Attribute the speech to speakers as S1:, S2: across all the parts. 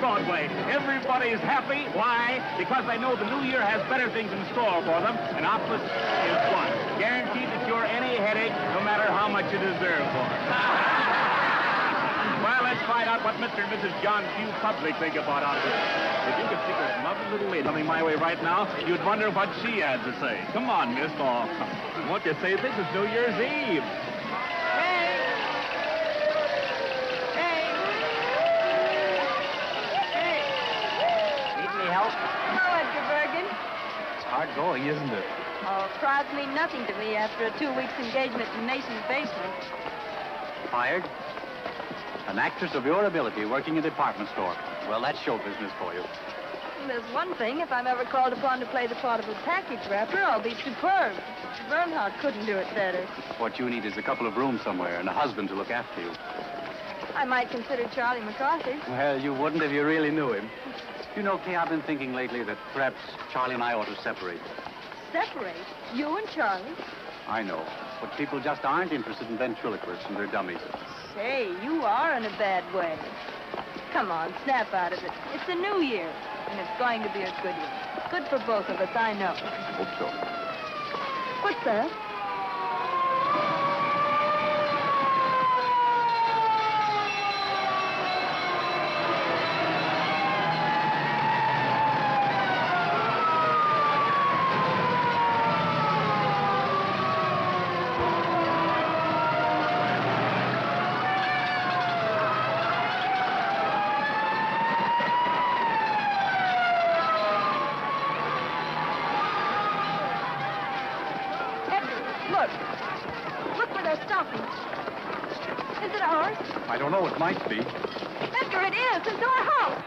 S1: Broadway. Everybody's happy. Why? Because they know the new year has better things in store for them, and Optus is one. Guaranteed to cure any headache, no matter how much you deserve for it. Well, let's find out what Mr. and Mrs. John Q. Public think about Optus. If you could see this lovely little lady coming my way right now, you'd wonder what she had to say. Come on, miss. Oh, won't you say this is New Year's Eve?
S2: Hard going, isn't it?
S3: Oh, crowds mean nothing to me after a 2 weeks engagement in Mason's basement.
S2: Fired? An actress of your ability working in a department store. Well, that's show business for you.
S3: There's one thing. If I'm ever called upon to play the part of a package wrapper, I'll be superb. Bernhardt couldn't do it better.
S2: What you need is a couple of rooms somewhere and a husband to look after you.
S3: I might consider Charlie McCarthy.
S2: Well, you wouldn't if you really knew him. You know, Kay, I've been thinking lately that perhaps Charlie and I ought to separate.
S3: Separate? You and Charlie?
S2: I know, but people just aren't interested in ventriloquists and their dummies.
S3: Say, you are in a bad way. Come on, snap out of it. It's a new year, and it's going to be a good year. Good for both of us, I know.
S2: Hope so.
S3: What's that?
S2: I don't know, it might be.
S3: Edgar, it is. It's our house.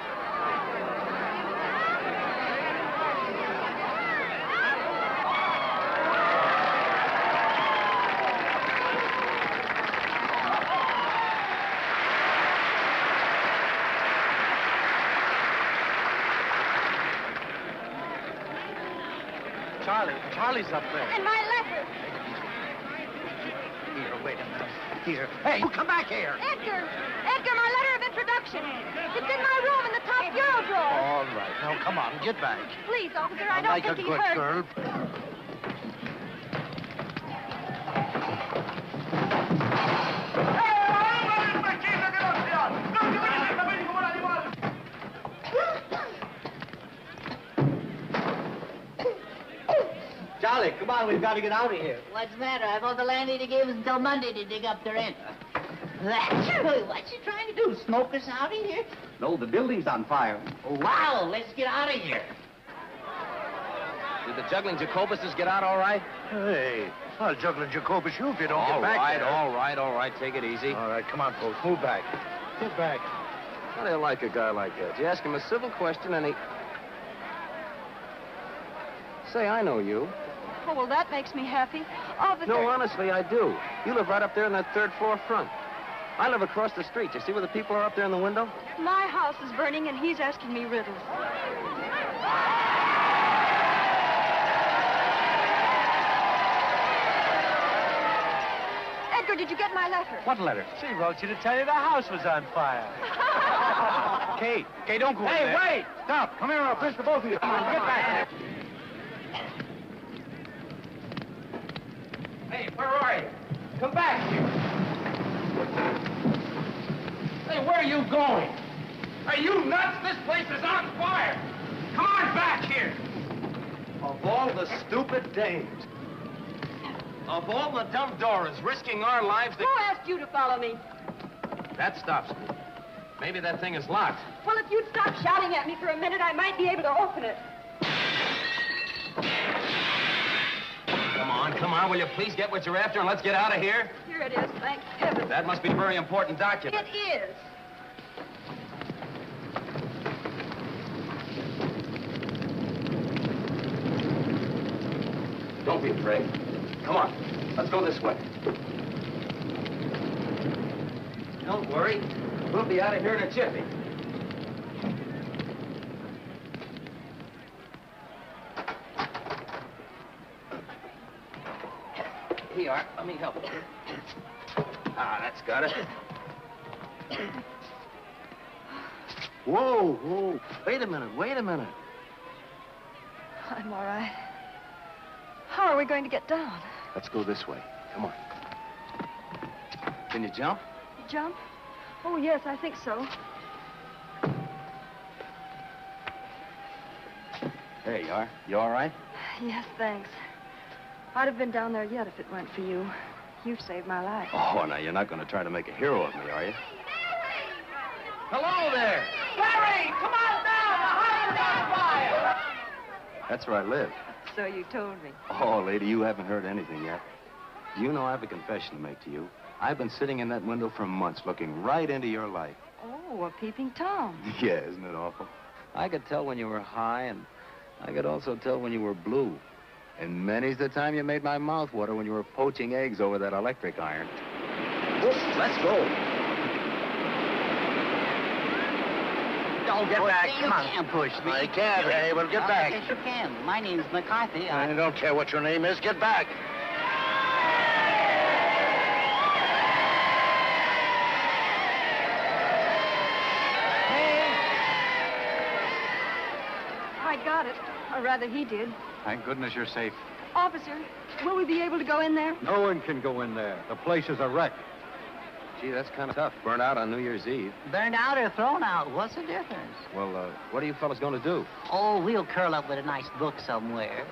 S2: Charlie's up there.
S3: And my letter.
S2: Here, wait a minute. Here. Hey, come back here.
S3: Edgar, my letter of introduction. It's in my room in the top bureau drawer.
S2: All right. Now, come on, get back.
S3: Please, officer, I don't think he hurt.
S2: Like a good girl. Charlie, come on, we've got to get out of here.
S4: What's the matter? I thought the landlady gave us until Monday to dig up the rent. What's she trying to do? Smoke us out of here?
S2: No, the building's on fire.
S4: Oh, wow, let's get out of here.
S5: Did the juggling Jacobuses get out all right?
S2: Hey, I'll juggle Jacobus you if you don't get back there.
S5: All right. Take it easy.
S2: All right, come on, folks. Move back. Get back.
S5: How do you like a guy like that? You ask him a civil question and he... Say, I know you.
S3: Oh, well, that makes me happy. Officer...
S5: No, honestly, I do. You live right up there in that third floor front. I live across the street. You see where the people are up there in the window?
S3: My house is burning, and he's asking me riddles. Edgar, did you get my letter?
S2: What letter?
S6: She wrote you to tell you the house was on fire.
S2: Kate, don't go in there.
S6: Hey, wait!
S2: Stop. Come here, I'll pinch the both of you. Come on, get back.
S5: Hey, where are you? Come back here. Hey, where are you going? Are you nuts? This place is on fire. Come on back here.
S6: Of all the stupid dames. Of all the dumb Doras risking our lives to...
S3: Who asked you to follow me?
S5: That stops me. Maybe that thing is locked.
S3: Well, if you'd stop shouting at me for a minute, I might be able to open it.
S5: Come on, will you please get what you're after and let's get out of here?
S3: Here it is, thank heaven.
S5: That must be a very important document.
S3: It is.
S5: Don't be afraid. Come on, let's go this way. Don't worry. We'll be out of here in a jiffy. Here you are. Let me help you. Ah, that's got it.
S6: Whoa, whoa. Wait a minute, wait a minute.
S3: I'm all right. How are we going to get down?
S6: Let's go this way. Come on. Can you jump?
S3: Jump? Oh, yes, I think so.
S6: There you are. You all right?
S3: Yes, thanks. I'd have been down there yet if it weren't for you. You've saved my life.
S6: Oh, now you're not going to try to make a hero of me, are you?
S5: Hello there. Larry, come on down. The house is on fire.
S6: That's where I live.
S3: So you told me.
S6: Oh, lady, you haven't heard anything yet. Do you know I have a confession to make to you? I've been sitting in that window for months looking right into your life.
S3: Oh, a peeping Tom.
S6: Yeah, isn't it awful? I could tell when you were high, and I could also tell when you were blue. And many's the time you made my mouth water when you were poaching eggs over that electric iron. Whoops, let's go.
S2: Don't
S6: get back,
S2: You
S6: come on.
S2: can't push me.
S6: I can't, hey, well, get back.
S2: Yes, you can. My name's McCarthy.
S6: I don't care what your name is. Get back.
S3: I got it. Or rather, he did.
S2: Thank goodness you're safe.
S3: Officer, will we be able to go in there?
S7: No one can go in there. The place is a wreck.
S6: Gee, that's kind of tough. Burnt out on New Year's Eve.
S4: Burned out or thrown out, what's the difference?
S6: Well, what are you fellas going to do?
S4: Oh, we'll curl up with a nice book somewhere.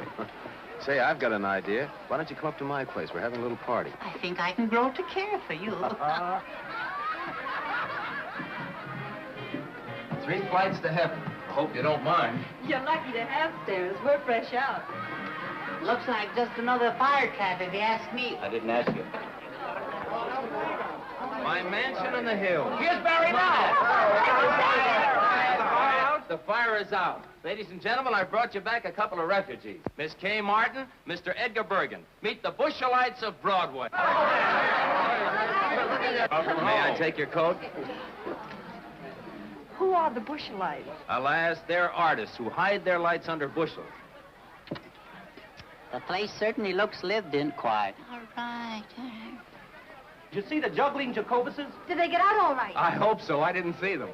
S6: Say, I've got an idea. Why don't you come up to my place? We're having a little party.
S4: I think I can grow to care for you.
S5: 3 flights to heaven. I hope you don't mind.
S3: You're lucky to have stairs. We're fresh out.
S4: Looks like just another fire trap, if you ask me.
S6: I didn't ask you.
S5: My mansion in the hills. Here's Barry now. The fire is out. Ladies and gentlemen, I brought you back a couple of refugees. Miss Kay Martin, Mr. Edgar Bergen. Meet the Bushelites of Broadway. May I take your coat?
S3: Who are the Bushelites?
S5: Alas, they're artists who hide their lights under bushels.
S4: The place certainly looks lived in quiet. All right.
S5: Did you see the juggling Jacobuses?
S3: Did they get out all right?
S5: I hope so. I didn't see them.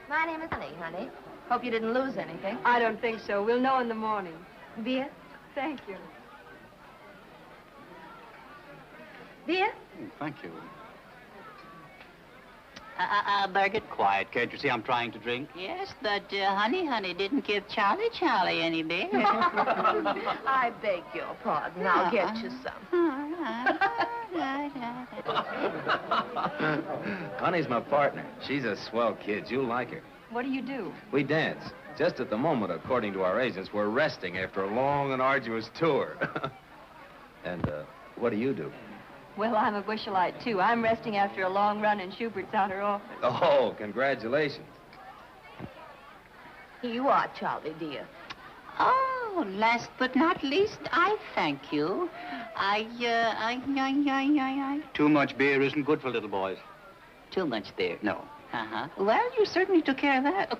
S8: My name is honey. Hope you didn't lose anything.
S3: I don't think so. We'll know in the morning.
S8: Beer?
S3: Thank you.
S8: Beer?
S2: Thank you.
S4: Bergen?
S2: Quiet, can't you see I'm trying to drink?
S4: Yes, but honey didn't give Charlie any beer.
S8: I beg your pardon. I'll get you some.
S6: Honey's my partner. She's a swell kid. You'll like her.
S3: What do you do?
S6: We dance. Just at the moment, according to our agents, we're resting after a long and arduous tour. And, what do you do?
S3: Well, I'm a Bushelite, too. I'm resting after a long run in Schubert's outer office.
S6: Oh, congratulations.
S8: Here you are, Charlie, dear.
S4: Oh, last but not least, I thank you.
S2: Too much beer isn't good for little boys.
S4: Too much beer?
S2: No.
S4: Uh-huh. Well, you certainly took care of that.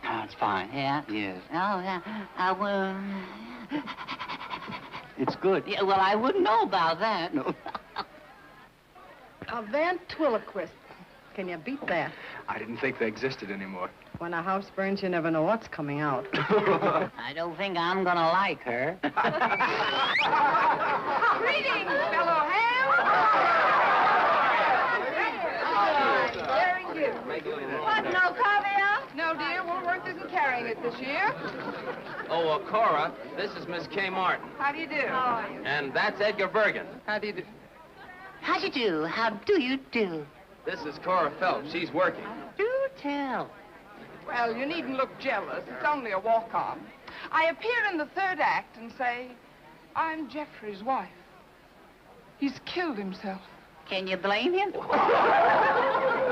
S2: Oh, it's fine.
S4: Yeah?
S2: Yes.
S4: Oh, yeah. I will...
S2: It's good.
S4: Yeah, well, I wouldn't know about that.
S2: No.
S9: A ventriloquist. Can you beat that?
S5: I didn't think they existed anymore.
S9: When a house burns, you never know what's coming out.
S4: I don't think I'm gonna like her.
S3: Greetings, fellow ham! Very good. What, no caviar?
S9: No, dear, Woolworth isn't carrying it this year.
S5: Oh, Cora, this is Miss Kay Martin.
S9: How do you do?
S3: How are you?
S5: And that's Edgar Bergen.
S9: How do you do?
S4: How do you do? How do you do?
S5: This is Cora Phelps. She's working.
S4: Do tell.
S9: Well, you needn't look jealous. It's only a walk-on. I appear in the third act and say, I'm Jeffrey's wife. He's killed himself.
S4: Can you blame him?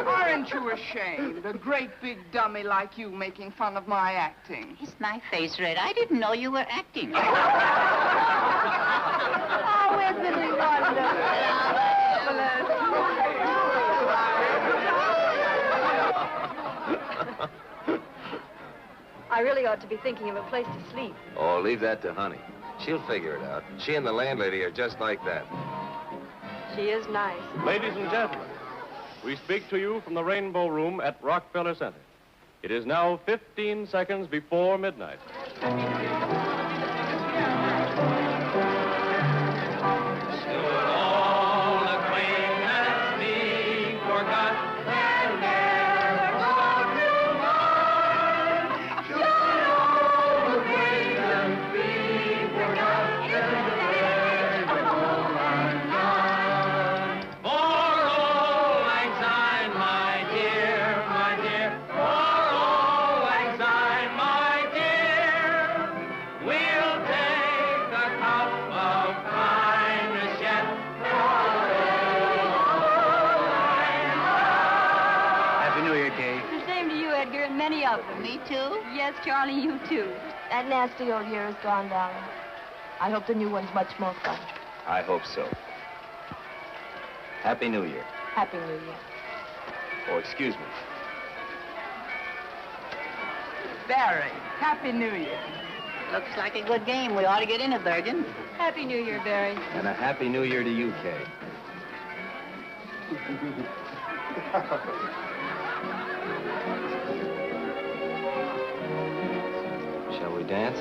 S9: Aren't you ashamed? A great big dummy like you making fun of my acting.
S4: Is my face red? I didn't know you were acting.
S3: Oh, isn't he wonderful? I really ought to be thinking of a place to sleep.
S6: Oh, leave that to Honey. She'll figure it out. She and the landlady are just like that.
S3: She is nice.
S1: Ladies and gentlemen,
S10: We speak to you from the Rainbow Room at Rockefeller Center. It is now 15 seconds before midnight.
S3: Many of them.
S4: Me too?
S3: Yes, Charlie, you too.
S8: That nasty old year is gone, darling. I hope the new one's much more fun.
S6: I hope so. Happy New Year.
S8: Happy New Year.
S6: Oh, excuse me.
S9: Barry, Happy New Year.
S4: Looks like a good game. We ought to get in it, Bergen.
S3: Happy New Year, Barry.
S6: And a Happy New Year to you, Kay. Shall we dance?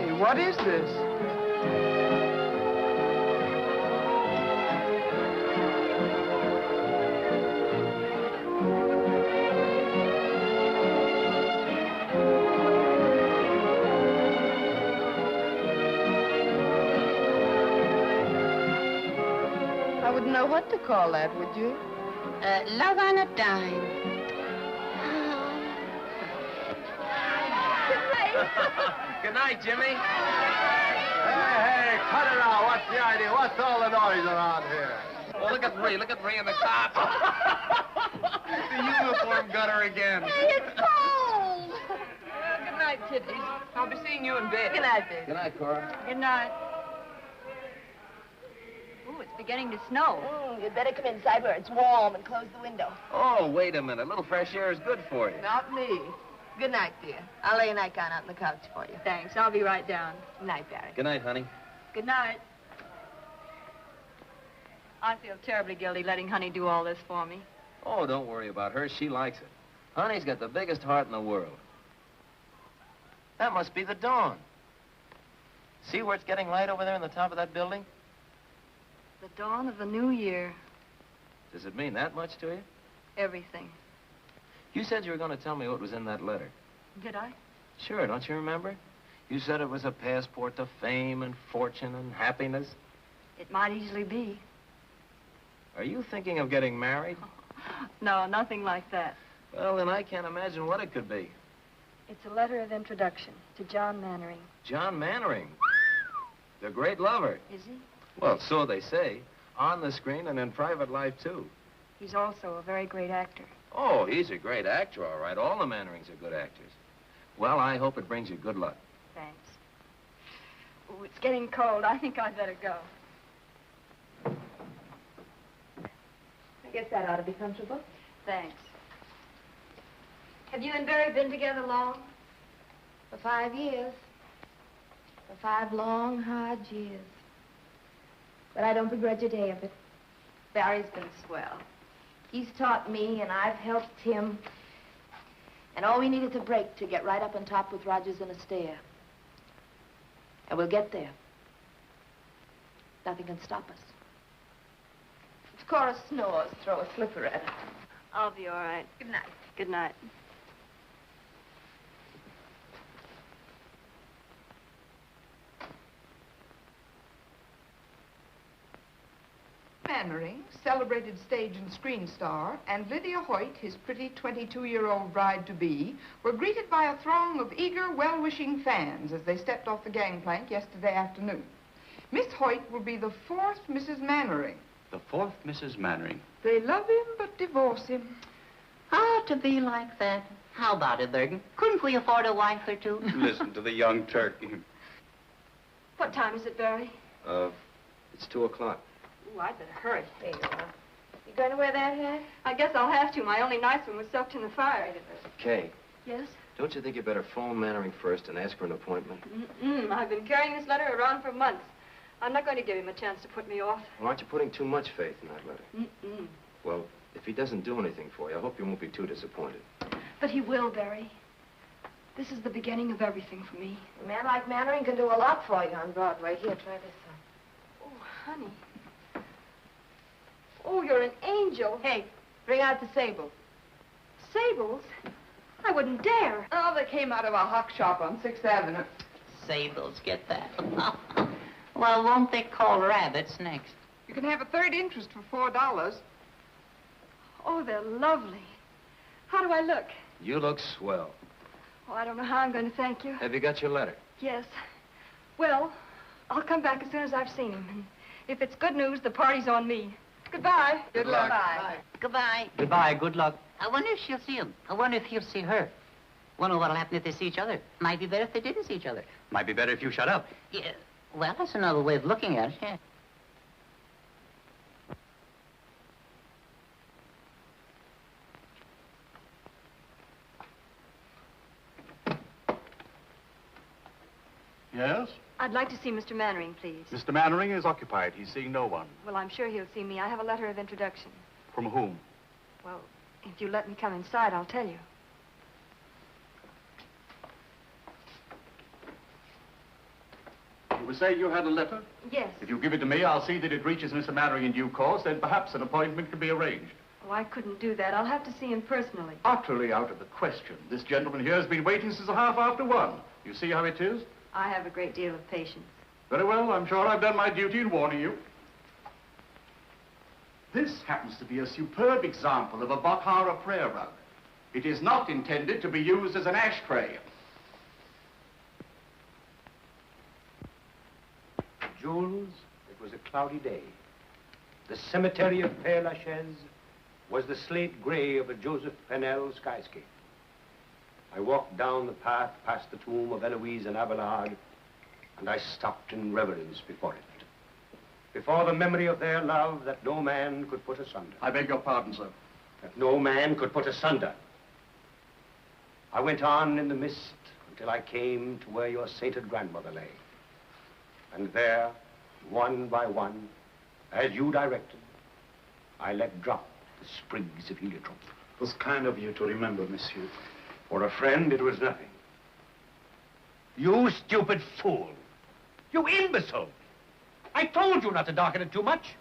S9: Hey, what is this? I wouldn't know what to call that, would you?
S4: Love on a dime.
S5: Good night, Jimmy.
S7: Hey, cut it out. What's the idea? What's all the noise around here?
S5: Well, look at Bree. Look at Bree and the cops. The uniform got her again.
S8: It's cold.
S9: Good night, kiddies. I'll be seeing you in bed.
S8: Good night, baby.
S6: Good night, Cora.
S3: Good night. Ooh, it's beginning to snow.
S8: You'd better come inside where it's warm and close the window.
S5: Oh, wait a minute. A little fresh air is good for you.
S8: Not me. Good night, dear. I'll lay a nightgown out on the couch for you.
S3: Thanks. I'll be right down.
S8: Good night, Barry.
S5: Good night, honey.
S3: Good night. I feel terribly guilty letting Honey do all this for me.
S5: Oh, don't worry about her. She likes it. Honey's got the biggest heart in the world. That must be the dawn. See where it's getting light over there on the top of that building?
S3: The dawn of the new year.
S5: Does it mean that much to you?
S3: Everything.
S5: You said you were going to tell me what was in that letter.
S3: Did I?
S5: Sure, don't you remember? You said it was a passport to fame and fortune and happiness.
S3: It might easily be.
S5: Are you thinking of getting married?
S3: No, nothing like that.
S5: Well, then I can't imagine what it could be.
S3: It's a letter of introduction to John Mannering.
S5: John Mannering. The great lover.
S3: Is he?
S5: Well, so they say. On the screen and in private life, too.
S3: He's also a very great actor.
S5: Oh, he's a great actor, all right. All the Mannerings are good actors. Well, I hope it brings you good luck.
S3: Thanks. Oh, it's getting cold. I think I'd better go.
S8: I guess that ought to be comfortable.
S3: Thanks.
S8: Have you and Barry been together long? For 5 years. For 5 long, hard years. But I don't begrudge a day of it. Barry's been swell. He's taught me, and I've helped him. And all we need is a break to get right up on top with Rogers and Astaire. And we'll get there. Nothing can stop us. If Cora snores, throw a slipper at her.
S3: I'll be all right.
S8: Good night.
S3: Good night.
S9: Mannering, celebrated stage and screen star, and Lydia Hoyt, his pretty 22-year-old bride-to-be, were greeted by a throng of eager, well-wishing fans as they stepped off the gangplank yesterday afternoon. Miss Hoyt will be the 4th Mrs. Mannering.
S2: The 4th Mrs. Mannering.
S9: They love him, but divorce him.
S4: Oh, to be like that. How about it, Bergen? Couldn't we afford a wife or two?
S2: Listen to the young turkey.
S3: What time is it, Barry?
S6: It's 2 o'clock.
S3: Ooh, I'd better hurry.
S8: There you are. You going to wear that hat?
S3: I guess I'll have to. My only nice one was soaked in the fire.
S6: Kay,
S3: Yes?
S6: Don't you think you better phone Mannering first and ask for an appointment?
S3: I've been carrying this letter around for months. I'm not going to give him a chance to put me off.
S6: Well, aren't you putting too much faith in that letter? Well, if he doesn't do anything for you, I hope you won't be too disappointed.
S8: But he will, Barry. This is the beginning of everything for me.
S11: A man like Mannering can do a lot for you on Broadway. Here, try this one.
S3: Oh, honey. Oh, you're an angel.
S11: Hey, bring out the sable.
S3: Sables? I wouldn't dare.
S9: Oh, they came out of a hock shop on 6th Avenue.
S4: Sables, get that. Well, won't they call rabbits next?
S9: You can have a third interest for $4.
S3: Oh, they're lovely. How do I look?
S6: You look swell.
S3: Oh, I don't know how I'm going to thank you.
S6: Have you got your letter?
S3: Yes. Well, I'll come back as soon as I've seen him. And if it's good news, the party's on me. Goodbye.
S9: Good luck.
S4: Bye. Goodbye.
S2: Goodbye, good luck.
S4: I wonder if she'll see him. I wonder if he'll see her. Wonder what'll happen if they see each other. Might be better if they didn't see each other.
S2: Might be better if you shut up.
S4: Yeah. Well, that's another way of looking at it, yeah.
S1: Yes?
S3: I'd like to see Mr. Mannering, please.
S1: Mr. Mannering is occupied. He's seeing no one.
S3: Well, I'm sure he'll see me. I have a letter of introduction.
S1: From whom?
S3: Well, if you let me come inside, I'll tell you.
S1: You were saying you had a letter?
S3: Yes.
S1: If you give it to me, I'll see that it reaches Mr. Mannering in due course, then perhaps an appointment can be arranged.
S3: Oh, I couldn't do that. I'll have to see him personally.
S1: Utterly out of the question. This gentleman here has been waiting since 1:30. You see how it is?
S3: I have a great deal of patience.
S1: Very well. I'm sure I've done my duty in warning you. This happens to be a superb example of a Bakhara prayer rug. It is not intended to be used as an ashtray.
S12: Jules, it was a cloudy day. The cemetery of Père Lachaise was the slate gray of a Joseph Pennell skyscape. I walked down the path past the tomb of Eloise and Abelard, and I stopped in reverence before it. Before the memory of their love that no man could put asunder.
S1: I beg your pardon, sir.
S12: That no man could put asunder. I went on in the mist until I came to where your sainted grandmother lay. And there, one by one, as you directed, I let drop the sprigs of heliotrope.
S1: It was kind of you to remember, monsieur.
S12: For a friend, it was nothing. You stupid fool! You imbecile! I told you not to darken it too much.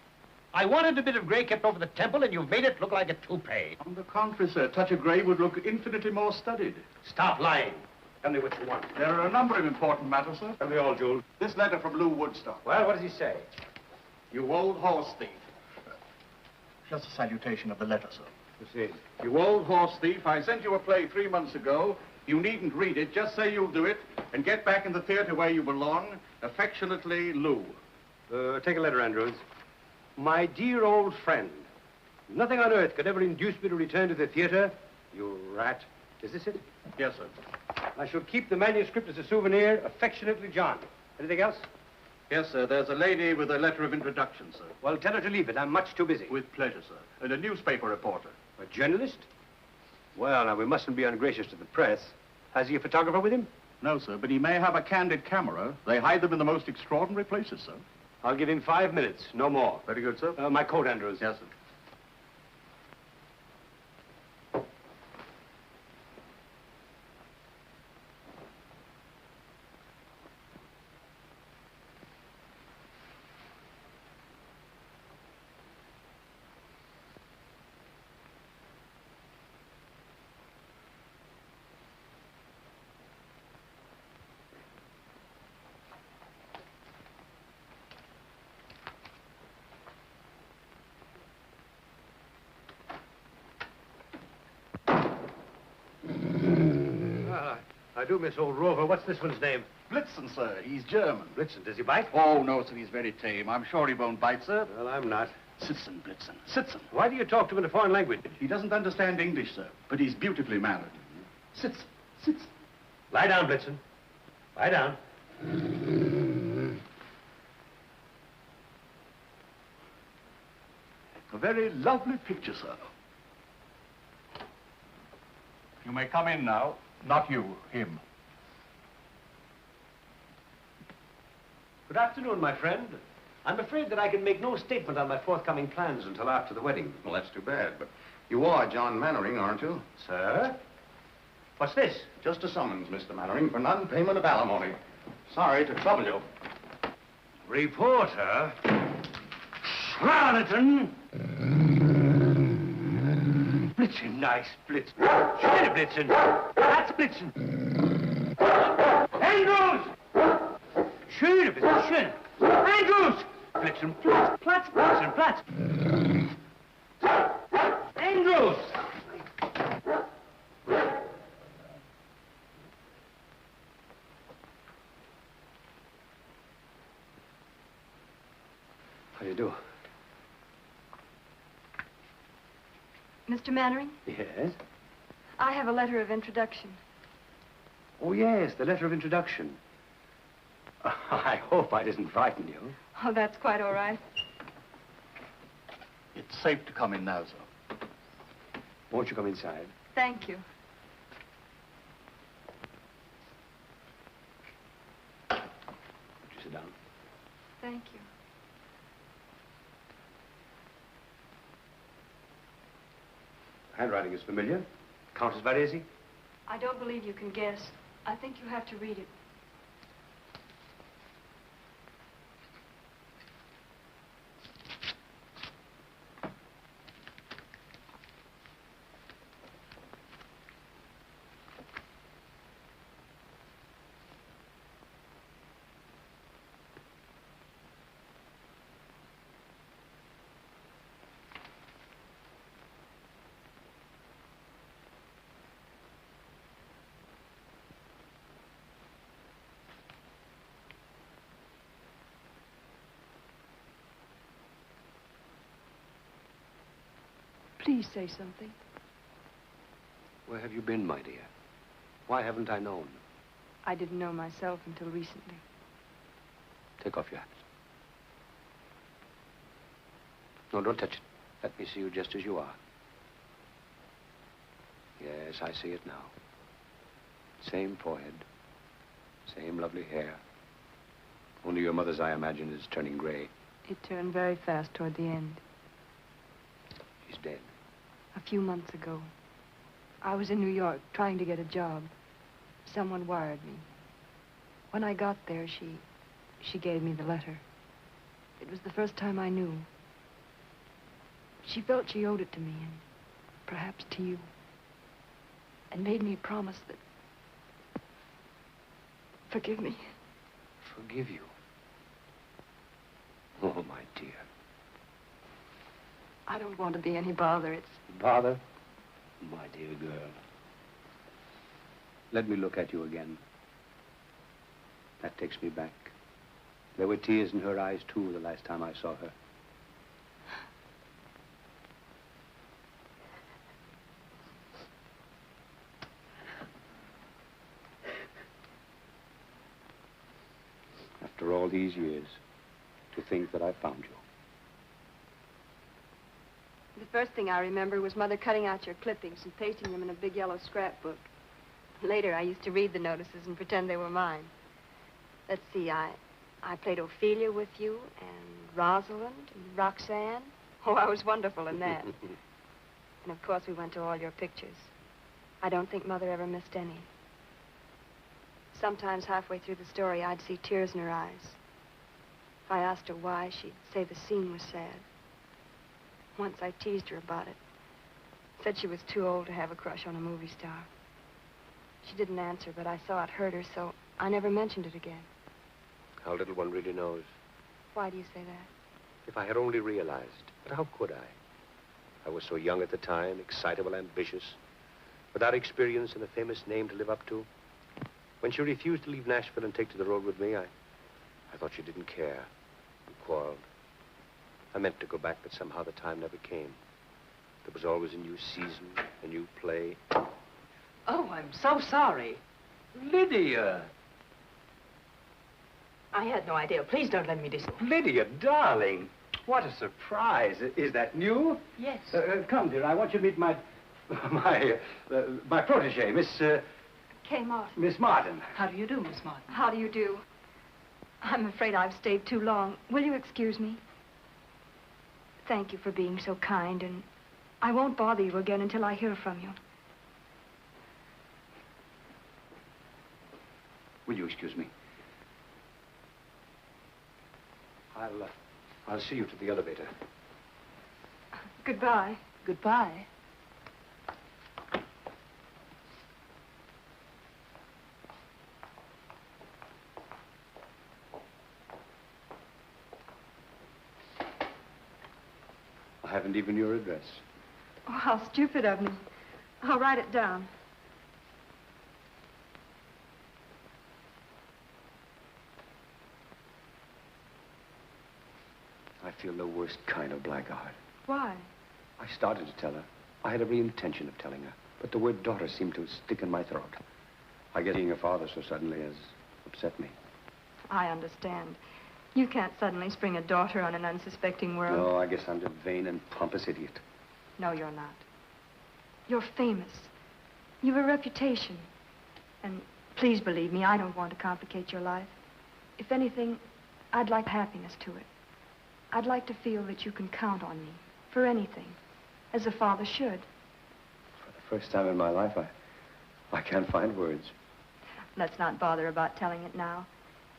S12: I wanted a bit of gray kept over the temple, and you've made it look like a toupee.
S1: On the contrary, sir, a touch of gray would look infinitely more studied.
S12: Stop lying. Tell me what you want.
S1: There are a number of important matters, sir.
S12: Tell me all, Jules.
S1: This letter from Lou Woodstock.
S12: Well, what does he say?
S1: You old horse thief. Just a salutation of the letter, sir.
S12: You see.
S1: You old horse thief, I sent you a play 3 months ago. You needn't read it. Just say you'll do it and get back in the theater where you belong. Affectionately, Lou.
S12: Take a letter, Andrews. My dear old friend, nothing on earth could ever induce me to return to the theater. You rat. Is this it?
S1: Yes, sir.
S12: I shall keep the manuscript as a souvenir. Affectionately, John. Anything else?
S1: Yes, sir. There's a lady with a letter of introduction, sir.
S12: Well, tell her to leave it. I'm much too busy.
S1: With pleasure, sir. And a newspaper reporter.
S12: A journalist? Well, now, we mustn't be ungracious to the press. Has he a photographer with him?
S1: No, sir, but he may have a candid camera. They hide them in the most extraordinary places, sir.
S12: I'll give him 5 minutes, no more.
S1: Very good, sir.
S12: My coat, Andrews.
S1: Yes, sir.
S12: I do miss old Rover. What's this one's name?
S1: Blitzen, sir. He's German.
S12: Blitzen. Does he bite?
S1: Oh, no, sir. He's very tame. I'm sure he won't bite, sir.
S12: Well, I'm not.
S1: Sitzen, Blitzen. Sitzen.
S12: Why do you talk to him in a foreign language?
S1: He doesn't understand English, sir, but he's beautifully mannered. Sitzen. Sitzen.
S12: Lie down, Blitzen. Lie down.
S1: A very lovely picture, sir. You may come in now.
S13: Not you, him.
S12: Good afternoon, my friend. I'm afraid that I can make no statement on my forthcoming plans until after the wedding.
S6: Well, that's too bad, but you are John Mannering, aren't you?
S12: Sir? What's this?
S6: Just a summons, Mr. Mannering, for non-payment of alimony. Sorry to trouble you.
S12: Reporter? Charlatan! Blitzen, nice Blitzen. Schöne Blitzen. That's Blitzen. Andrews! Schöne Blitzen, schöne. Andrews! Blitzen, Platz, Platz, Blitzen, Platz. Andrews! How do you do?
S8: Mr. Mannering,
S12: Yes?
S8: I have a letter of introduction.
S12: Oh, yes, the letter of introduction. I hope I didn't frighten you.
S8: Oh, that's quite all right.
S13: It's safe to come in now, sir.
S12: Won't you come inside?
S8: Thank you.
S12: Would you sit down?
S8: Thank you.
S12: Handwriting is familiar. Countess Varese?
S8: I don't believe you can guess. I think you have to read it. Please say something.
S12: Where have you been, my dear? Why haven't I known?
S8: I didn't know myself until recently.
S12: Take off your hat. No, don't touch it. Let me see you just as you are. Yes, I see it now. Same forehead. Same lovely hair. Only your mother's, I imagine, is turning gray.
S8: It turned very fast toward the end.
S12: She's dead.
S8: A few months ago, I was in New York trying to get a job. Someone wired me. When I got there, she gave me the letter. It was the first time I knew. She felt she owed it to me, and perhaps to you. And made me promise that... Forgive me.
S12: Forgive you? Oh, my dear.
S8: I don't want to be any bother. It's...
S12: Bother? My dear girl. Let me look at you again. That takes me back. There were tears in her eyes, too, the last time I saw her. After all these years, to think that I found you.
S8: The first thing I remember was Mother cutting out your clippings and pasting them in a big yellow scrapbook. Later, I used to read the notices and pretend they were mine. Let's see, I played Ophelia with you, and Rosalind, and Roxanne. Oh, I was wonderful in that. And, of course, we went to all your pictures. I don't think Mother ever missed any. Sometimes, halfway through the story, I'd see tears in her eyes. If I asked her why, she'd say the scene was sad. Once I teased her about it. Said she was too old to have a crush on a movie star. She didn't answer, but I saw it hurt her, so I never mentioned it again.
S12: How little one really knows.
S8: Why do you say that?
S12: If I had only realized. But how could I? I was so young at the time, excitable, ambitious, without experience and a famous name to live up to. When she refused to leave Nashville and take to the road with me, I thought she didn't care. We quarreled. I meant to go back, but somehow the time never came. There was always a new season, a new play.
S14: Oh, I'm so sorry.
S12: Lydia!
S14: I had no idea. Please don't let me
S12: Lydia, darling. What a surprise. Is that new?
S14: Yes.
S12: Come, dear, I want you to meet my protege, Miss
S8: Kay Martin.
S12: Miss Martin.
S14: How do you do, Miss Martin?
S8: How do you do? I'm afraid I've stayed too long. Will you excuse me? Thank you for being so kind, and I won't bother you again until I hear from you.
S12: Will you excuse me? I'll see you to the elevator.
S8: Goodbye.
S14: Goodbye.
S12: I haven't even your address.
S8: Oh, how stupid of me. I'll write it down.
S12: I feel the worst kind of blackguard.
S8: Why?
S12: I started to tell her. I had every intention of telling her. But the word daughter seemed to stick in my throat. I guess seeing her father so suddenly has upset me.
S8: I understand. You can't suddenly spring a daughter on an unsuspecting world.
S12: No, I guess I'm a vain and pompous idiot.
S8: No, you're not. You're famous. You've a reputation. And please believe me, I don't want to complicate your life. If anything, I'd like happiness to it. I'd like to feel that you can count on me for anything, as a father should.
S12: For the first time in my life, I can't find words.
S8: Let's not bother about telling it now.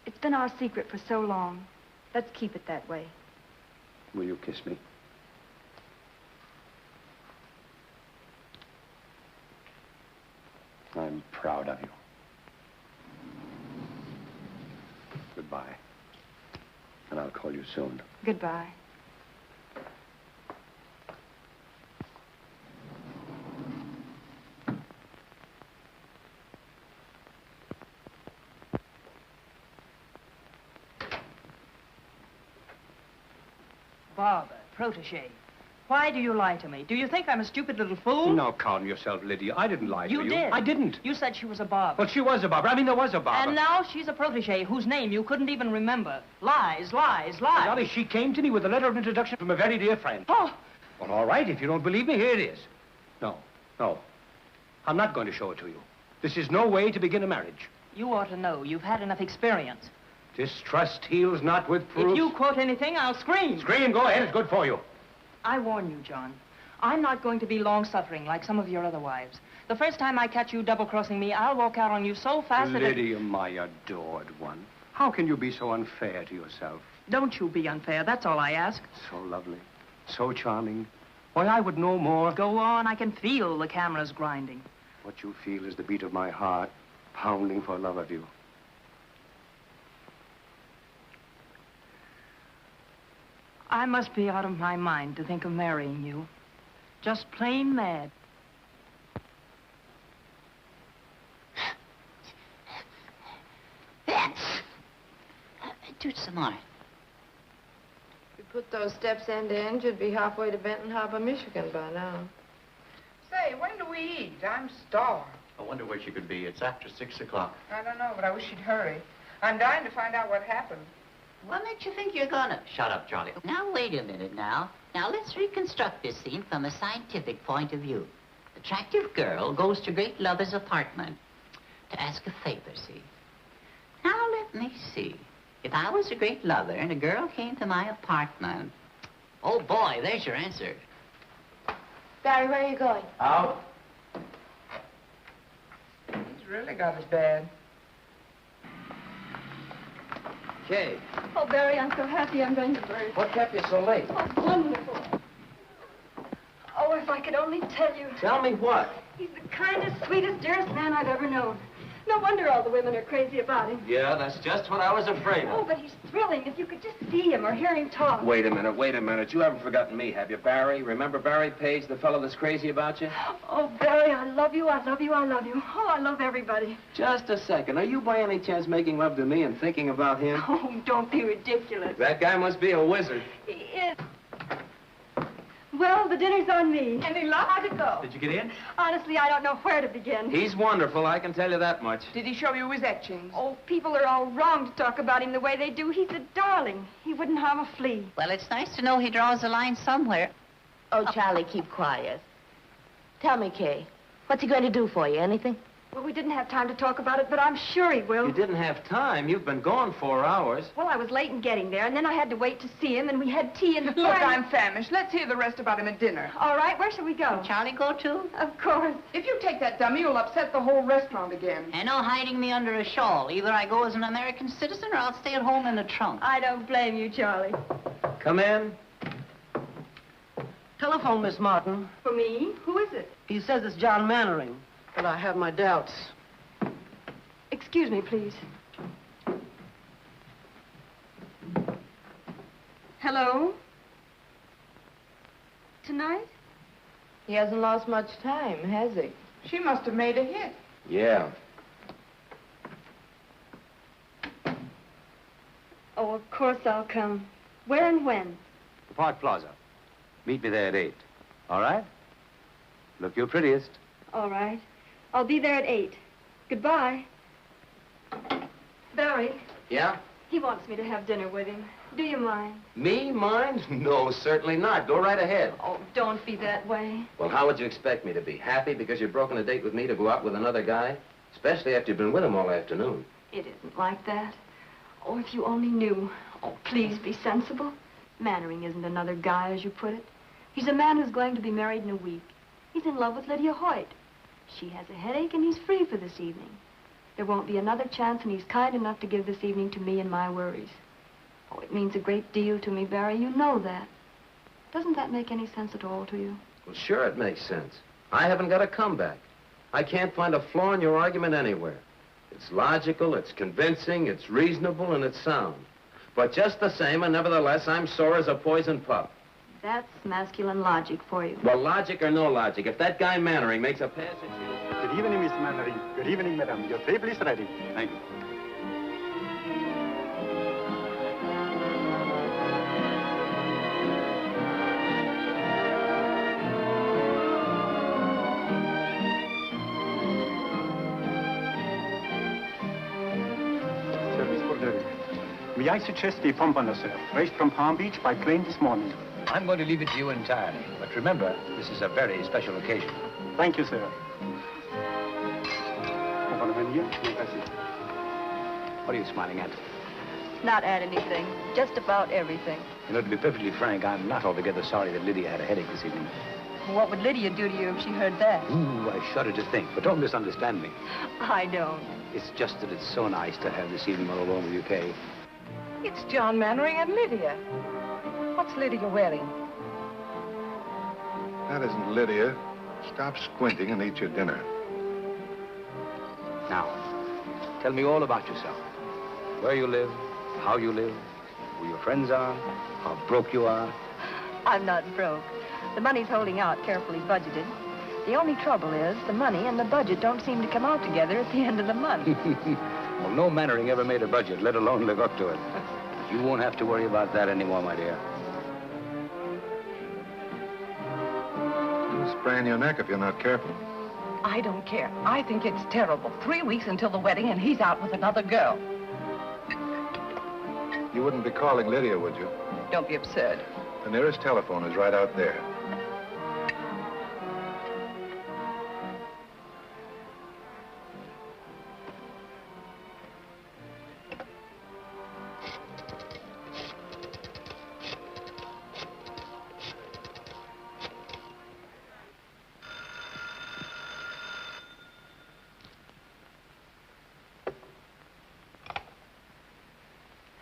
S8: It's been our secret for so long. Let's keep it that way.
S12: Will you kiss me? I'm proud of you. Goodbye. And I'll call you soon.
S8: Goodbye.
S14: Barbara, protege. Why do you lie to me? Do you think I'm a stupid little fool?
S12: Now, calm yourself, Lydia. I didn't lie to you.
S14: You did.
S12: I didn't.
S14: You said she was a Barbara.
S12: Well, she was a Barbara. I mean, there was a Barbara.
S14: And now she's a protege whose name you couldn't even remember. Lies, lies, lies.
S12: Golly, she came to me with a letter of introduction from a very dear friend.
S14: Oh.
S12: Well, all right. If you don't believe me, here it is. No. I'm not going to show it to you. This is no way to begin a marriage.
S14: You ought to know. You've had enough experience.
S12: Distrust heals not with proofs.
S14: If you quote anything, I'll scream.
S12: Scream. Go ahead. It's good for you.
S14: I warn you, John. I'm not going to be long-suffering like some of your other wives. The first time I catch you double-crossing me, I'll walk out on you so fast that
S12: Lydia, my adored one. How can you be so unfair to yourself?
S14: Don't you be unfair. That's all I ask.
S12: So lovely. So charming. Why, I would know more.
S14: Go on. I can feel the cameras grinding.
S12: What you feel is the beat of my heart, pounding for love of you.
S14: I must be out of my mind to think of marrying you. Just plain mad.
S4: Vince! Do some more.
S11: If you put those steps end to end, you'd be halfway to Benton Harbor, Michigan by now.
S9: Say, when do we eat? I'm starved.
S2: I wonder where she could be. It's after 6 o'clock.
S9: I don't know, but I wish she'd hurry. I'm dying to find out what happened.
S4: What makes you think you're gonna?
S2: Shut up, Charlie.
S4: Now, wait a minute now. Now, let's reconstruct this scene from a scientific point of view. Attractive girl goes to great lover's apartment to ask a favor, see? Now, let me see. If I was a great lover and a girl came to my apartment... Oh, boy, there's your answer.
S11: Barry, where are you going?
S2: Out.
S9: He's really got us bad.
S5: Kay,
S8: Oh, Barry, I'm so happy I'm going to birth.
S5: what kept you so late?
S8: Oh, wonderful. Oh, if I could only tell you.
S5: Tell me what?
S8: He's the kindest, sweetest, dearest man I've ever known. No wonder all the women are crazy about him.
S5: Yeah, that's just what I was afraid
S8: Oh,
S5: of.
S8: but he's thrilling. If you could just see him or hear him talk.
S6: Wait a minute. You haven't forgotten me, have you, Barry? Remember Barry Page, the fellow that's crazy about you?
S8: Oh, Barry, I love you, I love you, I love you. Oh, I love everybody.
S6: Just a second. Are you by any chance making love to me and thinking about him?
S8: Oh, don't be ridiculous.
S6: That guy must be a wizard.
S8: He is. Well, the dinner's on me. Any luck? How'd it go?
S6: Did you get in?
S8: Honestly, I don't know where to begin.
S6: He's wonderful, I can tell you that much.
S9: Did he show you his etchings?
S8: Oh, people are all wrong to talk about him the way they do. He's a darling. He wouldn't harm a flea.
S4: Well, it's nice to know he draws a line somewhere.
S11: Oh, Charlie, keep quiet. Tell me, Kay, what's he going to do for you? Anything?
S8: Well, we didn't have time to talk about it, but I'm sure he will.
S5: You didn't have time. You've been gone 4 hours.
S8: Well, I was late in getting there, and then I had to wait to see him, and we had tea in the
S9: Look,
S8: party.
S9: I'm famished. Let's hear the rest about him at dinner.
S8: All right, where shall we go?
S4: Can Charlie go too?
S8: Of course.
S9: If you take that dummy, you'll upset the whole restaurant again.
S4: And no hiding me under a shawl. Either I go as an American citizen or I'll stay at home in a trunk.
S8: I don't blame you, Charlie.
S5: Come in.
S15: Telephone, Miss Martin.
S8: For me? Who is it?
S15: He says it's John Mannering, but I have my doubts.
S8: Excuse me, please. Hello? Tonight?
S11: He hasn't lost much time, has he?
S9: She must have made a hit.
S5: Yeah.
S8: Oh, of course I'll come. Where and when?
S2: The Park Plaza. Meet me there at 8. All right? Look your prettiest.
S8: All right. I'll be there at 8. Goodbye. Barry,
S5: Yeah?
S8: he wants me to have dinner with him. Do you mind?
S5: Me? Mind? No, certainly not. Go right ahead.
S8: Oh, don't be that way.
S5: Well, how would you expect me to be? Happy because you've broken a date with me to go out with another guy? Especially after you've been with him all afternoon.
S8: It isn't like that. Oh, if you only knew. Oh, please be sensible. Mannering isn't another guy, as you put it. He's a man who's going to be married in a week. He's in love with Lydia Hoyt. She has a headache, and he's free for this evening. There won't be another chance, and he's kind enough to give this evening to me and my worries. Oh, it means a great deal to me, Barry. You know that. Doesn't that make any sense at all to you?
S5: Well, sure it makes sense. I haven't got a comeback. I can't find a flaw in your argument anywhere. It's logical, it's convincing, it's reasonable, and it's sound. But just the same, and nevertheless, I'm sore as a poisoned pup.
S8: That's masculine logic for you.
S5: Well, logic or no logic, if that guy Mannering makes a pass at you...
S16: Good evening, Miss Mannering. Good evening, madam. Your table is ready.
S2: Thank you.
S16: Service for delivery. May I suggest a pompano, sir? Raised from Palm Beach by plane this morning.
S12: I'm going to leave it to you entirely. But remember, this is a very special occasion.
S16: Thank you, sir. Pompano menu.
S2: What are you smiling at?
S3: Not at anything, just about everything.
S2: You know, to be perfectly frank, I'm not altogether sorry that Lydia had a headache this evening.
S3: What would Lydia do to you if she heard that?
S2: Ooh, I shudder to think. But don't misunderstand me.
S3: I don't.
S2: It's just that it's so nice to have this evening all alone with you, Kay.
S15: It's John Mannering and Lydia. What's Lydia wearing?
S17: That isn't Lydia. Stop squinting and eat your dinner.
S2: Now, tell me all about yourself. Where you live, how you live, who your friends are, how broke you are.
S3: I'm not broke. The money's holding out, carefully budgeted. The only trouble is the money and the budget don't seem to come out together at the end of the month.
S2: Well, no Mannering ever made a budget, let alone live up to it. You won't have to worry about that anymore, my dear.
S17: You'll sprain your neck if you're not careful.
S15: I don't care. I think it's terrible. 3 weeks until the wedding, and he's out with another girl.
S17: You wouldn't be calling Lydia, would you?
S15: Don't be absurd.
S17: The nearest telephone is right out there.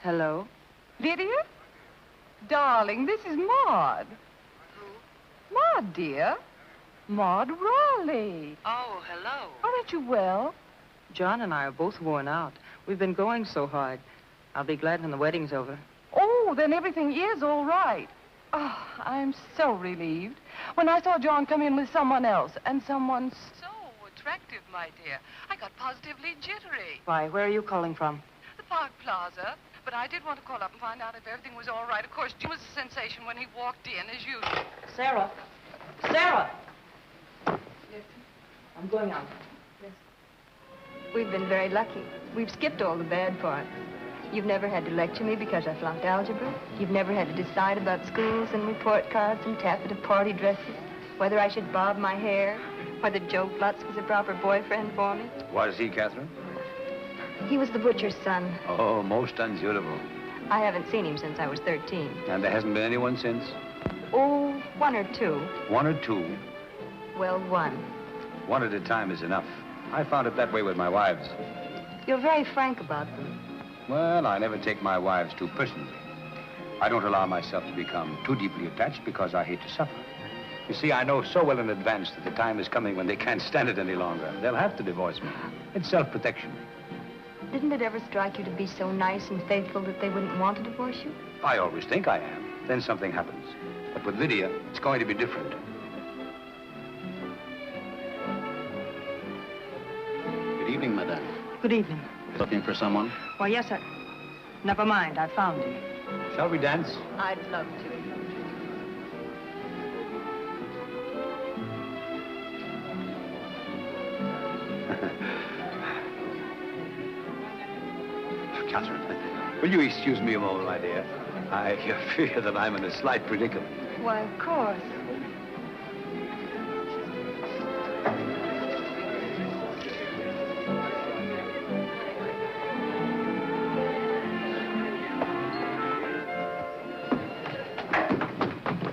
S14: Hello?
S9: Lydia? Darling, this is Maud. Maud, dear. Maud Raleigh.
S14: Oh, hello.
S9: Aren't you well?
S14: John and I are both worn out. We've been going so hard. I'll be glad when the wedding's over.
S9: Oh, then everything is all right. Oh, I'm so relieved. When I saw John come in with someone else, and someone so attractive, my dear, I got positively jittery.
S14: Why, where are you calling from?
S9: The Park Plaza. But I did want to call up and find out if everything was all right. Of course, Jim was a sensation when he walked in, as usual.
S14: Sarah. Sarah!
S9: Yes.
S14: I'm going out.
S3: Yes. We've been very lucky. We've skipped all the bad parts. You've never had to lecture me because I flunked algebra. You've never had to decide about schools and report cards and taffeta party dresses, whether I should bob my hair, Whether Joe Blutz was a proper boyfriend for me.
S2: Was he, Catherine?
S3: He was the butcher's son.
S2: Oh, most unsuitable.
S3: I haven't seen him since I was 13.
S2: And there hasn't been anyone since?
S3: Oh, one or two.
S2: One or two?
S3: Well, one.
S2: One at a time is enough. I found it that way with my wives.
S3: You're very frank about them.
S2: Well, I never take my wives too personally. I don't allow myself to become too deeply attached because I hate to suffer. You see, I know so well in advance that the time is coming when they can't stand it any longer. They'll have to divorce me. It's self-protection.
S3: Didn't it ever strike you to be so nice and faithful that they wouldn't want to divorce you?
S2: I always think I am. Then something happens. But with Lydia, it's going to be different.
S13: Good evening, madame.
S14: Good evening.
S13: Looking for someone?
S14: Why, yes, sir. Never mind, I found him.
S2: Shall we dance?
S3: I'd love to.
S2: Catherine, will you excuse me a moment, my dear? I fear that I'm in a slight predicament.
S3: Why, of course.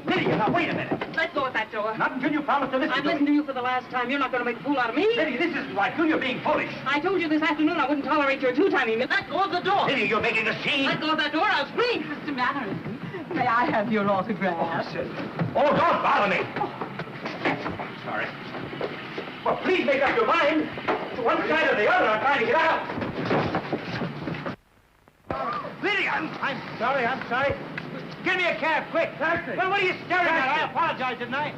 S18: Lydia, now wait a minute.
S14: Let go of that door.
S18: Not until you promise to listen
S14: I've
S18: to
S14: listened
S18: me.
S14: to you for the last time. You're not going to make a fool out of me.
S18: Lydia, this isn't right. You're being foolish.
S14: I told you this afternoon I wouldn't tolerate your two-timing. Let go of the door.
S18: Lydia, you're making a scene.
S14: Let go of that door, I'll scream.
S15: Mr. Mannering, may I have your autograph?
S18: Oh, don't bother me. Sorry. Well, please make up your mind. To one side or the other, I'm trying to get out. Lydia, I'm sorry. Give me a cab, quick. Taxi. Well, what are you staring at? I apologize, didn't I?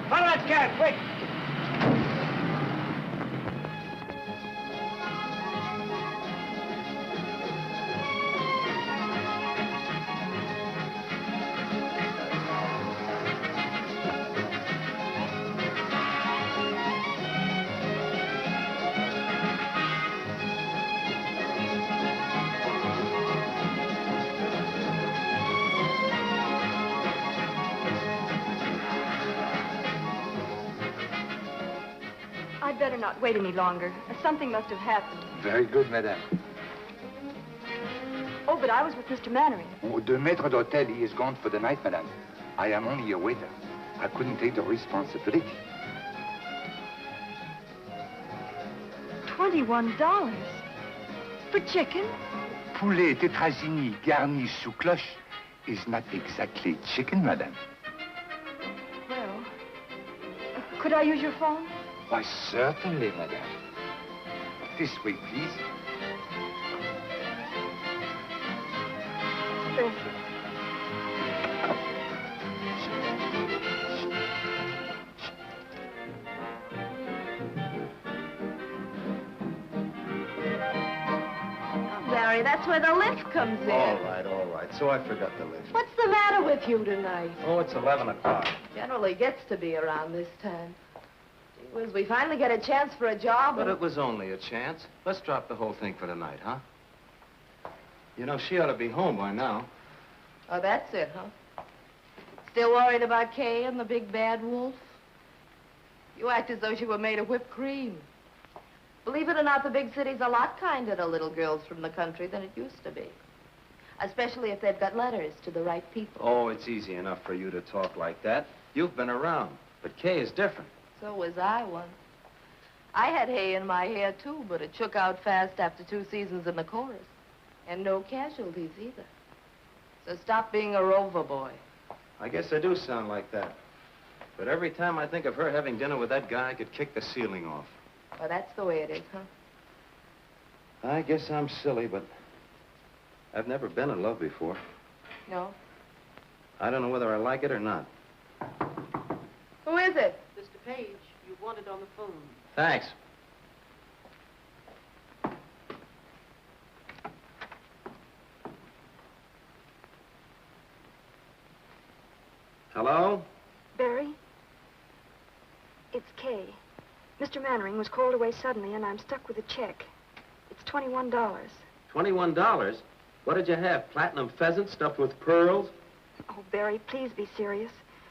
S18: Follow that cab, quick.
S3: I'd better not wait any longer. Something must have happened.
S17: Very good, madame.
S3: Oh, but I was with Mr. Mannering.
S17: The maître d'hôtel, he is gone for the night, madame. I am only a waiter. I couldn't take the responsibility.
S3: $21? For chicken?
S17: Poulet tétrazini garni sous cloche is not exactly chicken, madame.
S3: Well, could I use your phone?
S17: Why, certainly, madame. This way, please.
S3: Thank you. Larry, that's where the lift comes in.
S5: All right. So I forgot the lift.
S11: What's the matter with you tonight?
S5: Oh, it's 11 o'clock.
S11: Generally gets to be around this time. Gee whiz, we finally get a chance for a job.
S5: But it was only a chance. Let's drop the whole thing for tonight, huh? You know, she ought to be home by now.
S11: Oh, that's it, huh? Still worried about Kay and the big bad wolf? You act as though she were made of whipped cream. Believe it or not, the big city's a lot kinder to little girls from the country than it used to be. Especially if they've got letters to the right people.
S5: Oh, it's easy enough for you to talk like that. You've been around. But Kay is different.
S11: So was I once. I had hay in my hair, too, but it shook out fast after 2 seasons in the chorus. And no casualties, either. So stop being a rover boy.
S5: I guess I do sound like that. But every time I think of her having dinner with that guy, I could kick the ceiling off.
S11: Well, that's the way it is, huh?
S5: I guess I'm silly, but I've never been in love before.
S11: No?
S5: I don't know whether I like it or not.
S11: Who is it?
S14: Mr. Page, you wanted on the phone.
S5: Thanks. Hello?
S19: Barry? It's Kay. Mr. Mannering was called away suddenly, and I'm stuck with a check. It's $21.
S5: $21? What did you have? Platinum pheasant stuffed with pearls?
S19: Oh, Barry, please be serious.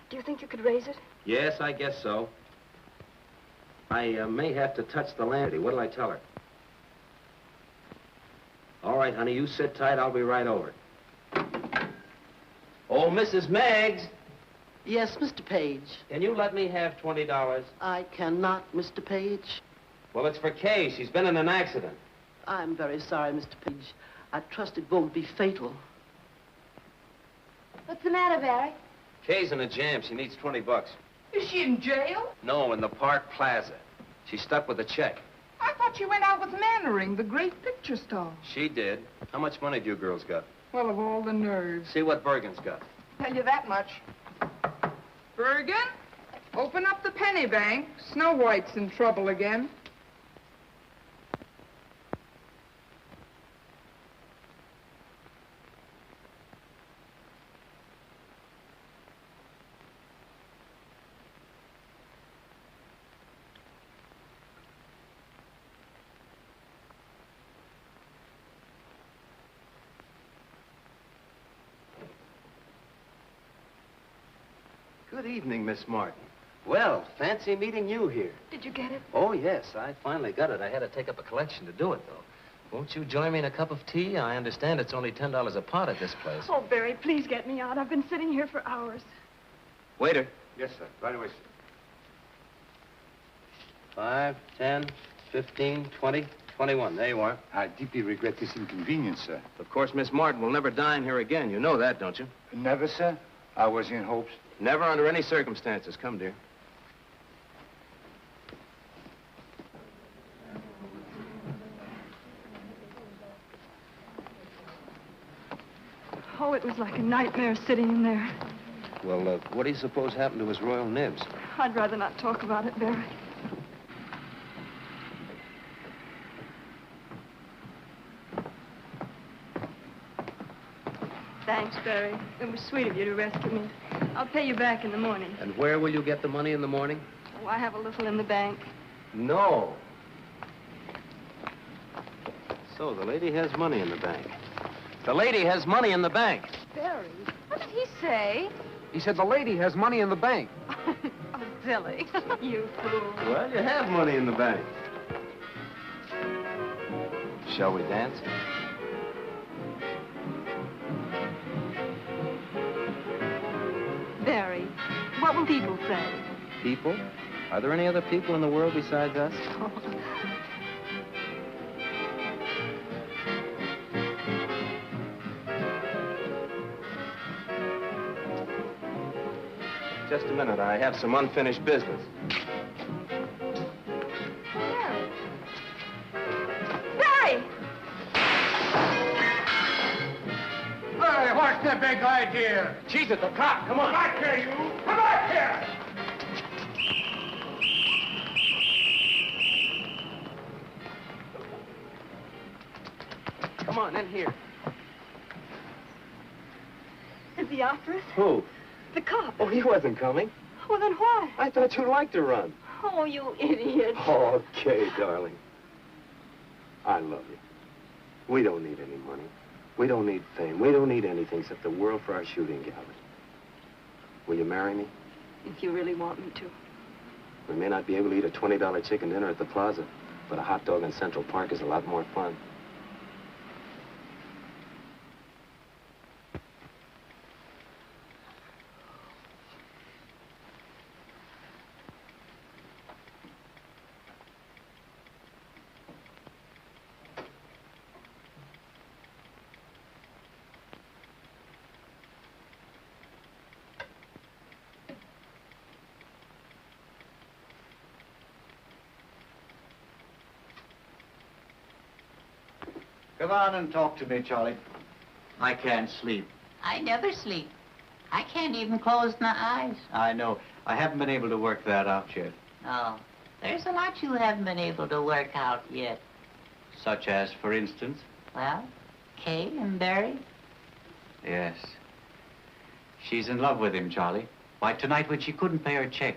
S19: Do you think you could raise it?
S5: Yes, I guess so. I may have to touch the landlady. What'll I tell her? All right, honey, you sit tight. I'll be right over. Oh, Mrs. Meggs.
S20: Yes, Mr. Page.
S5: Can you let me have $20?
S20: I cannot, Mr. Page.
S5: Well, it's for Kay. She's been in an accident.
S20: I'm very sorry, Mr. Page. I trust it won't be fatal.
S8: What's the matter, Barry?
S5: Kay's in a jam. She needs $20.
S9: Is she in jail?
S5: No, in the Park Plaza. She's stuck with a check.
S9: I thought she went out with Mannering, the great picture star.
S5: She did. How much money do you girls got?
S9: Well, of all the nerves.
S5: See what Bergen's got.
S9: Tell you that much. Bergen, open up the penny bank. Snow White's in trouble again.
S5: Good evening, Miss Martin. Well, fancy meeting you here.
S19: Did you get it?
S5: Oh, yes, I finally got it. I had to take up a collection to do it, though. Won't you join me in a cup of tea? I understand it's only $10 a pot at this place.
S19: Oh, Barry, please get me out. I've been sitting here for hours.
S5: Waiter.
S17: Yes, sir. Right away, sir.
S5: 5, 10, 15, 20, 21. There you are.
S17: I deeply regret this inconvenience, sir.
S5: Of course, Miss Martin will never dine here again. You know that, don't you?
S17: Never, sir. I was in hopes.
S5: Never under any circumstances. Come, dear.
S19: Oh, it was like a nightmare sitting in there.
S5: Well, what do you suppose happened to his royal nibs?
S19: I'd rather not talk about it, Barry. Thanks, Barry. It was sweet of you to rescue me. I'll pay you back in the morning.
S5: And where will you get the money in the morning?
S19: Oh, I have a little in the bank.
S5: No. So the lady has money in the bank. The lady has money in the bank.
S8: Barry, what did he say?
S6: He said the lady has money in the bank.
S8: Oh, Billy, you fool.
S5: Well, you have money in the bank. Shall we dance?
S19: Barry, what will people say?
S5: People? Are there any other people in the world besides us? Just a minute. I have some unfinished business.
S8: Barry!
S18: Hey, what's the big idea?
S5: Jesus, the cop. Come on.
S18: Come back here, you. Come back here.
S5: Come on, in here.
S19: Is he after us?
S5: Who?
S19: The cop.
S5: Oh, he wasn't coming.
S19: Well, then why?
S5: I thought you'd like to run.
S19: Oh, you idiot.
S5: Okay, darling. I love you. We don't need any money. We don't need fame. We don't need anything except the world for our shooting gallery. Will you marry me?
S19: If you really want me to.
S5: We may not be able to eat a $20 chicken dinner at the plaza, but a hot dog in Central Park is a lot more fun.
S13: Come on and talk to me, Charlie. I can't sleep.
S4: I never sleep. I can't even close my eyes.
S13: I know. I haven't been able to work that out yet.
S4: Oh, there's a lot you haven't been able to work out yet.
S13: Such as, for instance?
S4: Well, Kay and Barry.
S13: Yes. She's in love with him, Charlie. Why, tonight when she couldn't pay her check,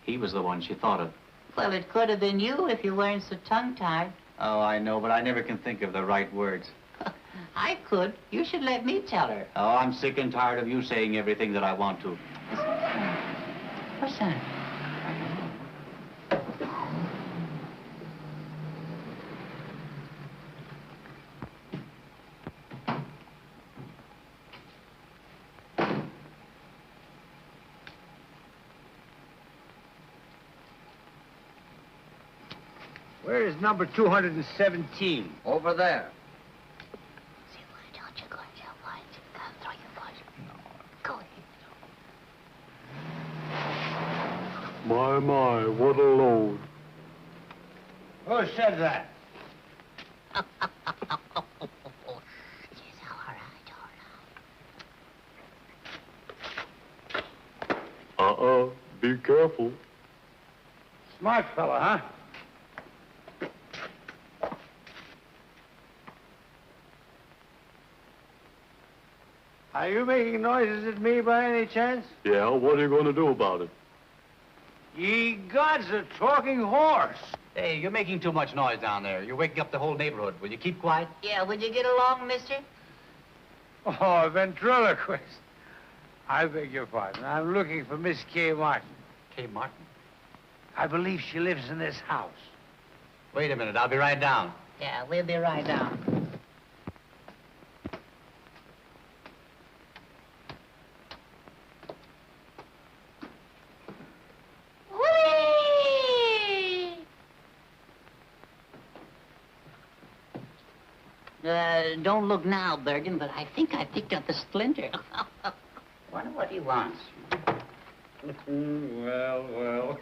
S13: he was the one she thought of.
S4: Well, it could have been you if you weren't so tongue-tied.
S13: Oh, I know, but I never can think of the right words.
S4: I could. You should let me tell her.
S13: Oh, I'm sick and tired of you saying everything that I want to.
S4: What's that?
S12: Where is number 217?
S5: Over there.
S4: Don't you go and tell why. Throw your voice. Go ahead.
S10: My, what a load.
S12: Who said that?
S10: Be careful.
S12: Smart fella, huh? Are you making noises at me by any chance?
S10: Yeah, what are you going to do about it?
S12: Ye gods, a talking horse.
S13: Hey, you're making too much noise down there. You're waking up the whole neighborhood. Will you keep quiet?
S4: Yeah, would you get along, mister?
S12: Oh, a ventriloquist. I beg your pardon. I'm looking for Miss Kay Martin.
S13: Kay Martin?
S12: I believe she lives in this house.
S13: Wait a minute. I'll be right down.
S4: Yeah, we'll be right down. Don't look now, Bergen, but I think I picked up a splinter. Wonder what he wants.
S16: Well.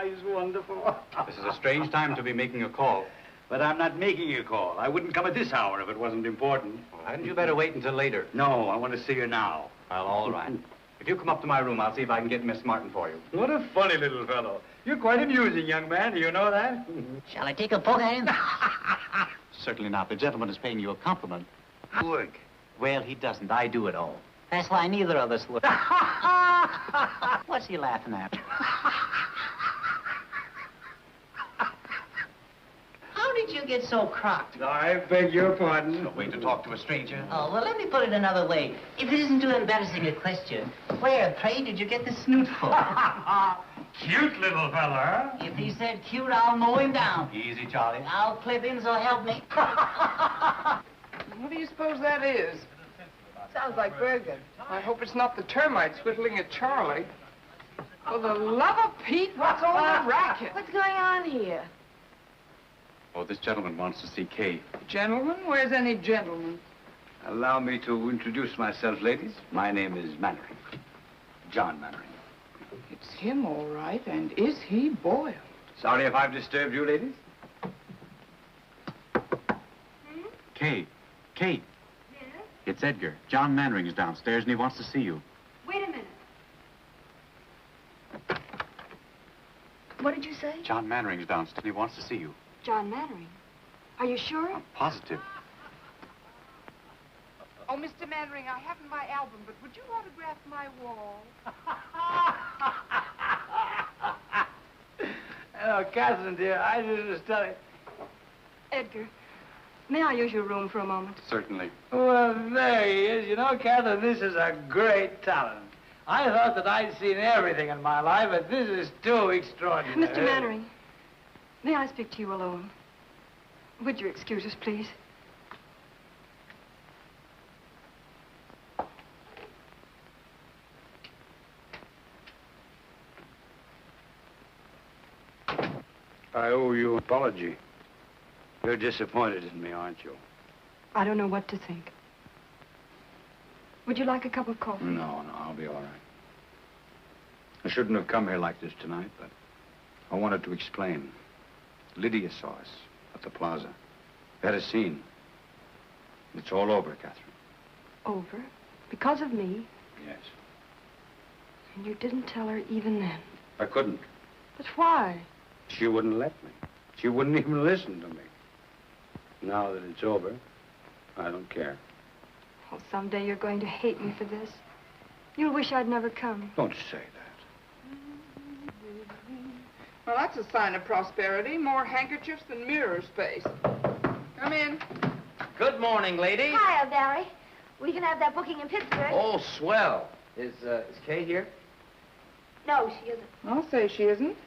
S16: He's wonderful.
S13: This is a strange time to be making a call.
S16: But I'm not making a call. I wouldn't come at this hour if it wasn't important.
S13: Hadn't you better wait until later?
S16: No, I want to see her now.
S13: Well, all right. If you come up to my room, I'll see if I can get Miss Martin for you.
S16: What a funny little fellow. You're quite amusing, young man. Do you know that?
S4: Shall I take a poke at him?
S13: Certainly not. The gentleman is paying you a compliment.
S16: Work.
S13: Well, he doesn't. I do it all.
S4: That's why neither of us would.
S13: What's he laughing at?
S4: How did you get so crocked?
S16: I beg your pardon.
S13: No way to talk to a stranger.
S4: Oh, well, let me put it another way. If it isn't too embarrassing a question, where, pray, did you get the snoot for?
S16: Cute little fella.
S4: If he said cute, I'll mow him down.
S13: Easy, Charlie.
S4: I'll clip him, so help me.
S9: What do you suppose that is? Sounds like Bergen. I hope it's not the termites whittling at Charlie. For the love of Pete, what's all the racket?
S8: What's going on here?
S13: Oh, this gentleman wants to see Kay.
S9: Gentlemen? Where's any gentleman?
S2: Allow me to introduce myself, ladies. My name is Mannering. John Mannering.
S9: It's him, all right. And is he boiled?
S2: Sorry if I've disturbed you, ladies.
S13: Kay. Kay.
S19: Yes?
S13: It's Edgar. John Mannering is downstairs, and he wants to see you.
S19: Wait a minute. What did you say?
S13: John Mannering's downstairs, and he wants to see you.
S19: John Mannering. Are you sure?
S13: I'm positive.
S9: Oh, Mr. Mannering, I haven't my album, but would you autograph my wall?
S12: Oh, Catherine, dear, I just was telling...
S19: Edgar, may I use your room for a moment?
S13: Certainly.
S12: Well, there he is. You know, Catherine, this is a great talent. I thought that I'd seen everything in my life, but this is too extraordinary.
S19: Mr. Mannering, may I speak to you alone? Would you excuse us, please?
S2: I owe you an apology. You're disappointed in me, aren't you?
S19: I don't know what to think. Would you like a cup of coffee?
S2: No, I'll be all right. I shouldn't have come here like this tonight, but I wanted to explain. Lydia saw us at the plaza. We had a scene. It's all over, Catherine.
S19: Over? Because of me?
S2: Yes.
S19: And you didn't tell her even then?
S2: I couldn't.
S19: But why?
S2: She wouldn't let me. She wouldn't even listen to me. Now that it's over, I don't care.
S19: Oh, someday you're going to hate me for this. You'll wish I'd never come.
S2: Don't say that.
S9: Well, that's a sign of prosperity. More handkerchiefs than mirror space. Come in.
S5: Good morning, ladies.
S8: Hiya, Barry. We can have that booking in Pittsburgh.
S5: Oh, swell. Is Kay here?
S8: No, she isn't.
S9: I'll say she isn't.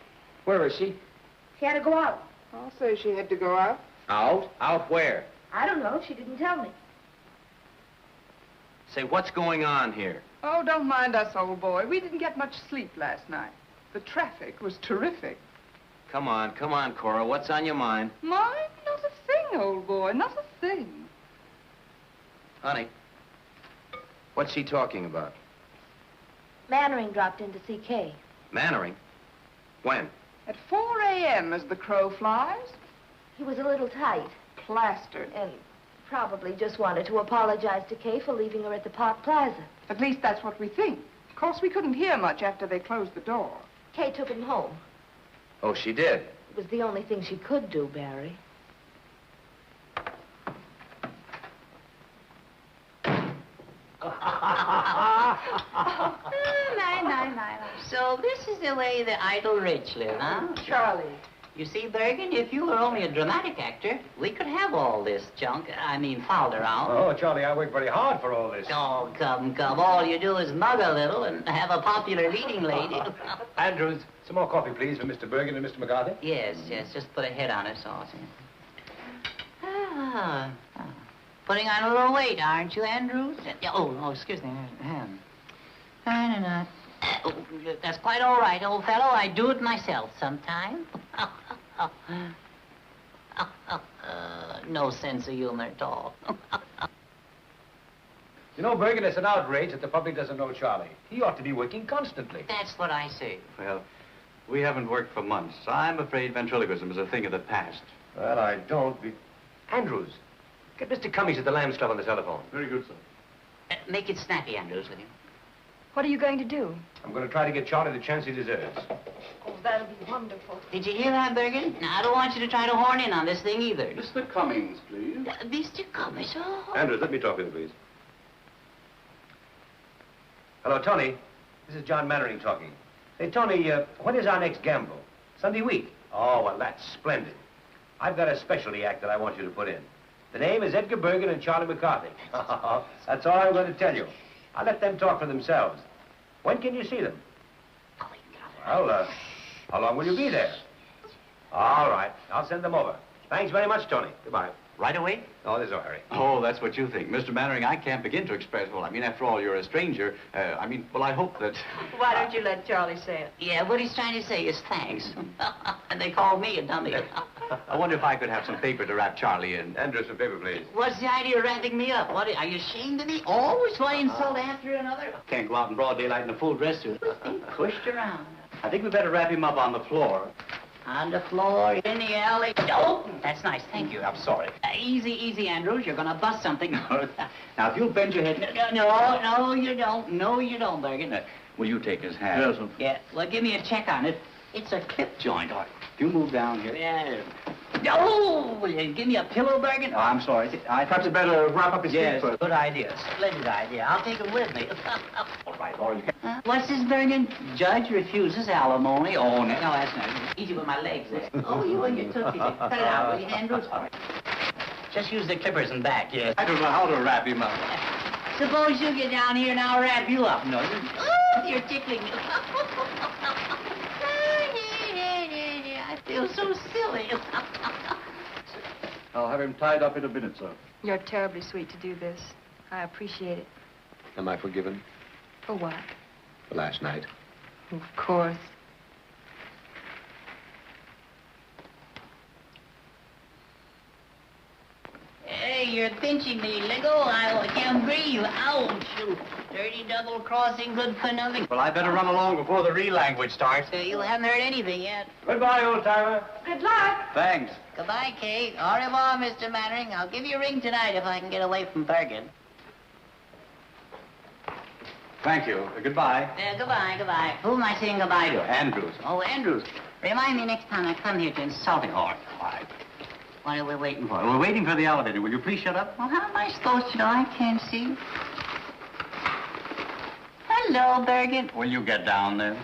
S5: Where is she?
S8: She had to go out.
S9: I'll say she had to go out.
S5: Out? Out where?
S8: I don't know. She didn't tell me.
S5: Say, what's going on here?
S9: Oh, don't mind us, old boy. We didn't get much sleep last night. The traffic was terrific.
S5: Come on, Cora. What's on your mind?
S9: Mine? Not a thing, old boy. Not a thing.
S5: Honey, what's she talking about?
S8: Mannering dropped in to see Kay.
S5: Mannering? When?
S9: At 4 a.m. as the crow flies.
S8: He was a little tight.
S9: Plastered.
S8: And probably just wanted to apologize to Kay for leaving her at the Park Plaza.
S9: At least that's what we think. Of course, we couldn't hear much after they closed the door.
S8: Kay took him home.
S5: Oh, she did?
S8: It was the only thing she could do, Barry.
S4: No. So this is the way the idle rich live, huh?
S9: Charlie.
S4: You see, Bergen, if you were only a dramatic actor, we could have all this junk, fouled around.
S12: Oh, Charlie, I worked very hard for all this.
S4: Oh, come. All you do is mug a little and have a popular leading lady.
S12: Andrews, some more coffee, please, for Mr. Bergen and Mr. McCarthy.
S4: Yes, just put a head on it, sauce. Putting on a little weight, aren't you, Andrews? Oh, excuse me. Oh, that's quite all right, old fellow. I do it myself sometime. No sense of humor at all.
S12: You know, Bergen, it's an outrage that the public doesn't know Charlie. He ought to be working constantly.
S4: That's what I say.
S13: Well, we haven't worked for months. I'm afraid ventriloquism is a thing of the past.
S12: Well, I don't be... Andrews, get Mr. Cummings at the Lambs Club on the telephone.
S10: Very good, sir.
S4: Make it snappy, Andrews, will you?
S19: What are you going to do?
S12: I'm going to try to get Charlie the chance he deserves.
S8: Oh, that'll be wonderful.
S4: Did you hear that, Bergen? Now, I don't want you to try to horn in on this thing either.
S10: Mr. Cummings, please.
S4: Mr. Cummings, oh.
S12: Andrews, let me talk with you, please. Hello, Tony. This is John Mannering talking. Say, Tony, when is our next gamble? Sunday week? Oh, well, that's splendid. I've got a specialty act that I want you to put in. The name is Edgar Bergen and Charlie McCarthy. That's all I'm going to tell you. I'll let them talk for themselves. When can you see them? Well, how long will you be there? All right. I'll send them over. Thanks very much, Tony. Goodbye.
S13: Right away?
S12: Oh, there's no hurry.
S13: Oh, that's what you think. Mr. Mannering, I can't begin to express, after all, you're a stranger. I hope that...
S14: Why don't you let Charlie say it?
S4: Yeah, what he's trying to say is thanks. And they called me a dummy.
S13: I wonder if I could have some paper to wrap Charlie in.
S12: Andrews, some paper, please.
S4: What's the idea of wrapping me up? What, are you ashamed of me? Always one insult after another?
S13: Can't go out in broad daylight in a full dress suit.
S4: Pushed around.
S13: I think we better wrap him up on the floor.
S4: On the floor, in the alley. Oh, that's nice. Thank you.
S13: I'm sorry.
S4: Easy, Andrews. You're going to bust something.
S13: Now, if you'll bend your head...
S4: No, you don't. No, you don't, Bergen.
S13: Will you take his hand?
S10: Yes, sir.
S4: Yeah, well, give me a check on it. It's a clip joint.
S13: All right. If you move down here...
S4: Yeah. Oh, will you give me a pillow, Bergen?
S13: Oh, I'm sorry.
S10: Perhaps you better wrap up his feet first.
S4: Good idea. Splendid idea. I'll take him with me.
S13: All right, all right.
S4: What's this, Bergen? Judge refuses alimony. Oh, no, that's not easy with my legs there. Oh, you and your tootsie. Cut it out, will you, Andrews? All right. Just use the clippers and back, yes.
S13: I don't know how to wrap him up.
S4: Suppose you get down here and I'll wrap you up. No, you're tickling me. I feel so silly.
S10: I'll have him tied up in a minute, sir.
S19: You're terribly sweet to do this. I appreciate it.
S5: Am I forgiven
S19: For what?
S5: for last night?
S19: Of course.
S4: Hey, you're pinching me. Let go. I can't breathe. Ouch. Dirty double crossing, good for nothing.
S13: Well, I better run along before the real language starts.
S4: You haven't heard anything yet.
S12: Goodbye, old-timer.
S8: Good luck.
S13: Thanks.
S4: Goodbye, Kate. Au revoir, Mr. Mannering. I'll give you a ring tonight if I can get away from Bergen.
S13: Thank you. Goodbye.
S4: Goodbye. Who am I saying goodbye to?
S13: Andrews.
S4: Oh, Andrews. Remind me next time I come here to insult him. All right. What are we waiting for?
S13: We're waiting for the elevator. Will you please shut up?
S4: Well, how am I supposed to know? I can't see. Hello, Bergen.
S13: Will you get down there?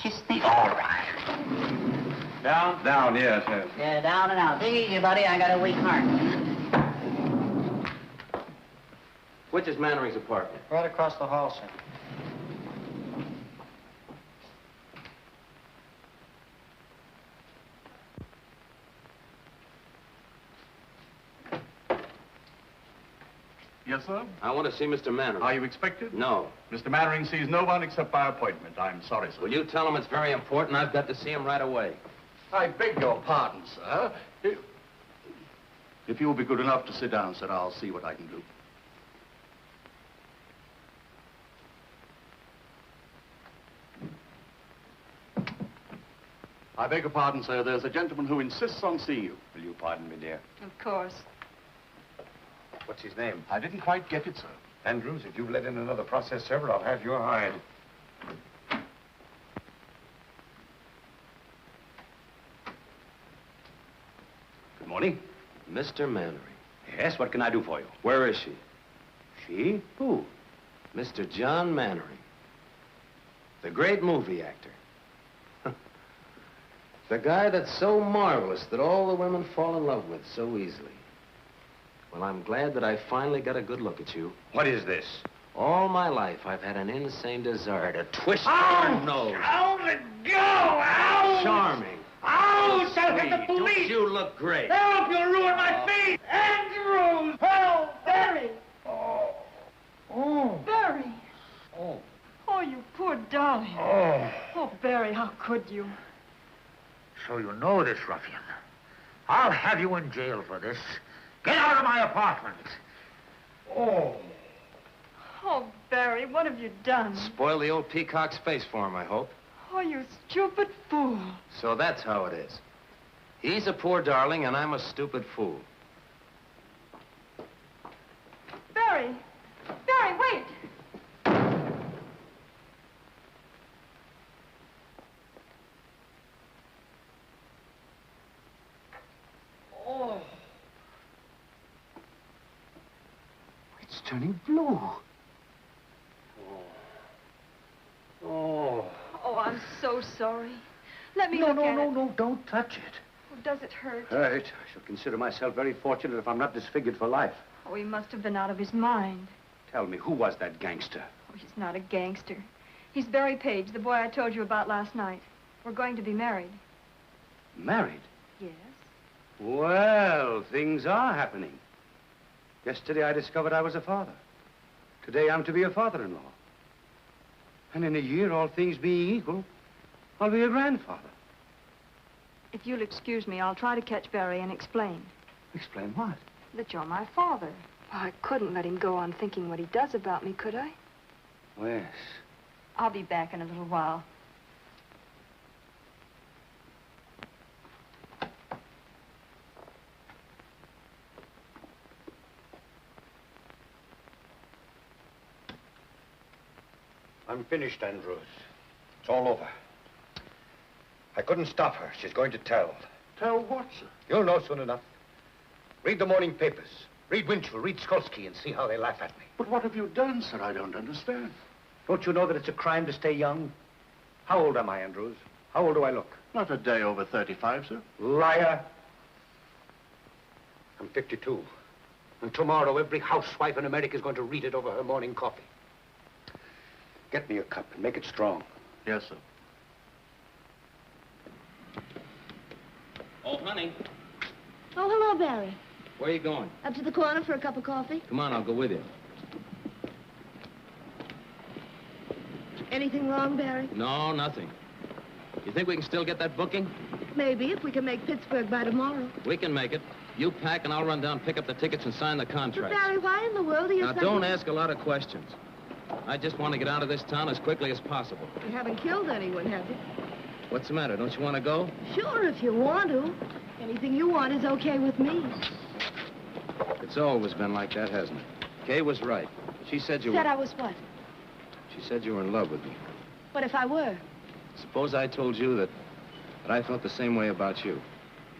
S4: Kiss me. All right.
S13: Down? Down, yes.
S4: Yeah, down and out. Take it easy, buddy. I got a weak heart.
S5: Which is Mannering's apartment?
S20: Right across the hall, sir.
S1: Yes, sir?
S5: I want to see Mr. Mannering.
S1: Are you expected?
S5: No.
S1: Mr. Mannering sees no one except by appointment. I'm sorry, sir.
S5: Will you tell him it's very important? I've got to see him right away.
S1: I beg your pardon, sir. If you'll be good enough to sit down, sir, I'll see what I can do. I beg your pardon, sir. There's a gentleman who insists on seeing you.
S2: Will you pardon me, dear?
S3: Of course.
S2: What's his name?
S1: I didn't quite get it, sir.
S2: Andrews, if you've let in another process server, I'll have your hide.
S1: Good morning.
S5: Mr. Mannering.
S1: Yes, what can I do for you?
S5: Where is she?
S1: She? Who?
S5: Mr. John Mannering. The great movie actor. The guy that's so marvelous that all the women fall in love with so easily. Well, I'm glad that I finally got a good look at you.
S2: What is this?
S5: All my life, I've had an insane desire to twist your nose.
S18: Ow, let go! Ow!
S5: Charming.
S18: Ouch! I'll get the
S5: Sweet.
S18: police!
S5: Don't you look great?
S18: Help! You'll ruin my feet! Andrews! Help!
S3: Barry!
S18: Oh.
S3: Barry!
S18: Oh.
S3: Oh, you poor darling.
S18: Oh.
S3: Oh, Barry, how could you?
S18: So you know this ruffian. I'll have you in jail for this. Get out of my apartment. Oh.
S3: Oh, Barry, what have you done?
S5: Spoil the old peacock's face for him, I hope.
S3: Oh, you stupid fool.
S5: So that's how it is. He's a poor darling, and I'm a stupid fool.
S3: Barry! Barry, wait!
S18: Oh. It's turning blue. Oh.
S3: Oh, I'm so sorry. Let me
S18: No,
S3: look
S18: no,
S3: at
S18: no,
S3: it.
S18: no, don't touch it.
S3: Oh, does it hurt?
S2: Right. I shall consider myself very fortunate if I'm not disfigured for life.
S3: Oh, he must have been out of his mind.
S2: Tell me, who was that gangster?
S3: Oh, he's not a gangster. He's Barry Page, the boy I told you about last night. We're going to be married.
S2: Married?
S3: Yes.
S2: Well, things are happening. Yesterday I discovered I was a father. Today I'm to be a father-in-law. And in a year, all things being equal, I'll be a grandfather.
S3: If you'll excuse me, I'll try to catch Barry and explain.
S2: Explain what?
S3: That you're my father.
S19: Oh, I couldn't let him go on thinking what he does about me, could I?
S2: Yes.
S3: I'll be back in a little while.
S2: I'm finished, Andrews. It's all over. I couldn't stop her. She's going to tell.
S1: Tell what, sir?
S2: You'll know soon enough. Read the morning papers. Read Winchell, read Skolsky, and see how they laugh at me.
S1: But what have you done, sir? I don't understand.
S2: Don't you know that it's a crime to stay young? How old am I, Andrews? How old do I look?
S1: Not a day over 35, sir.
S2: Liar. I'm 52. And tomorrow, every housewife in America is going to read it over her morning coffee. Get me a cup and make it strong.
S1: Yes, sir.
S5: Oh, honey,
S8: Oh, hello, Barry.
S5: where are you going?
S8: Up to the corner for a cup of coffee?
S5: Come on, I'll go with you.
S8: Anything wrong, Barry?
S5: No, nothing. You think we can still get that booking?
S8: Maybe, if we can make Pittsburgh by tomorrow.
S5: We can make it. You pack and I'll run down, pick up the tickets, and sign the
S8: But,
S5: contract.
S8: Barry, why in the world are you
S5: Now, don't ask a lot of questions. I just want to get out of this town as quickly as possible.
S8: You haven't killed anyone, have you?
S5: What's the matter? Don't you want to go?
S8: Sure, if you want to. Anything you want is okay with me.
S5: It's always been like that, hasn't it? Kay was right. She said you
S8: Said
S5: were...
S8: I was what?
S5: She said you were in love with me.
S8: What if I were?
S5: Suppose I told you that I felt the same way about you.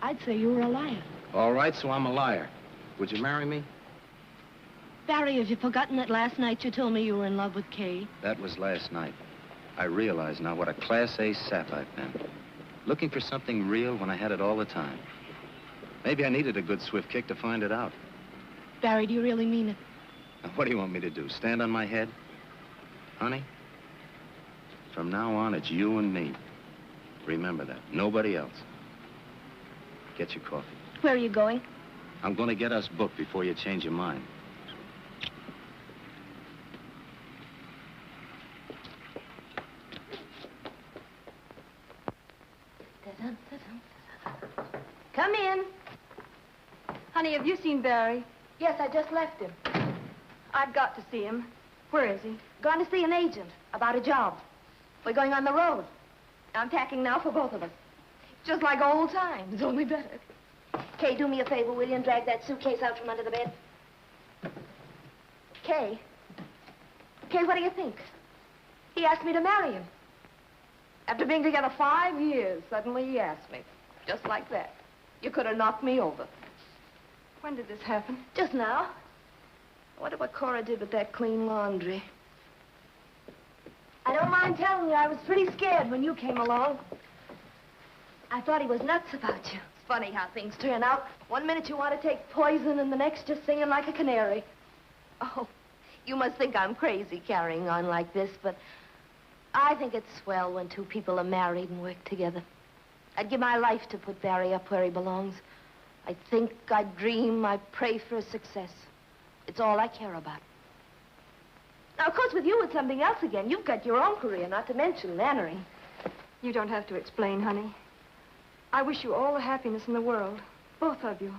S8: I'd say you were a liar.
S5: All right, so I'm a liar. Would you marry me?
S8: Barry, have you forgotten that last night you told me you were in love with Kay?
S5: That was last night. I realize now what a Class A sap I've been. Looking for something real when I had it all the time. Maybe I needed a good swift kick to find it out.
S8: Barry, do you really mean it?
S5: Now, what do you want me to do? Stand on my head? Honey, from now on, it's you and me. Remember that. Nobody else. Get your coffee.
S8: Where are you going?
S5: I'm going to get us booked before you change your mind.
S8: down, sit down. Come in.
S3: Honey, have you seen Barry?
S8: Yes, I just left him.
S3: I've got to see him. Where is he?
S8: Gone to see an agent about a job. We're going on the road. I'm packing now for both of us. Just like old times, only better. Kay, do me a favor, will you, and drag that suitcase out from under the bed? Kay? Kay, what do you think? He asked me to marry him. After being together 5 years, suddenly he asked me. Just like that. You could have knocked me over.
S3: When did this happen?
S8: Just now. I wonder what Cora did with that clean laundry. I don't mind telling you, I was pretty scared when you came along. I thought he was nuts about you. It's funny how things turn out. 1 minute you want to take poison, and the next just singing like a canary. Oh, you must think I'm crazy carrying on like this, but I think it's swell when two people are married and work together. I'd give my life to put Barry up where he belongs. I think, I dream, I pray for his success. It's all I care about. Now, of course, with you, it's something else again. You've got your own career, not to mention Mannering.
S3: You don't have to explain, honey. I wish you all the happiness in the world. Both of you.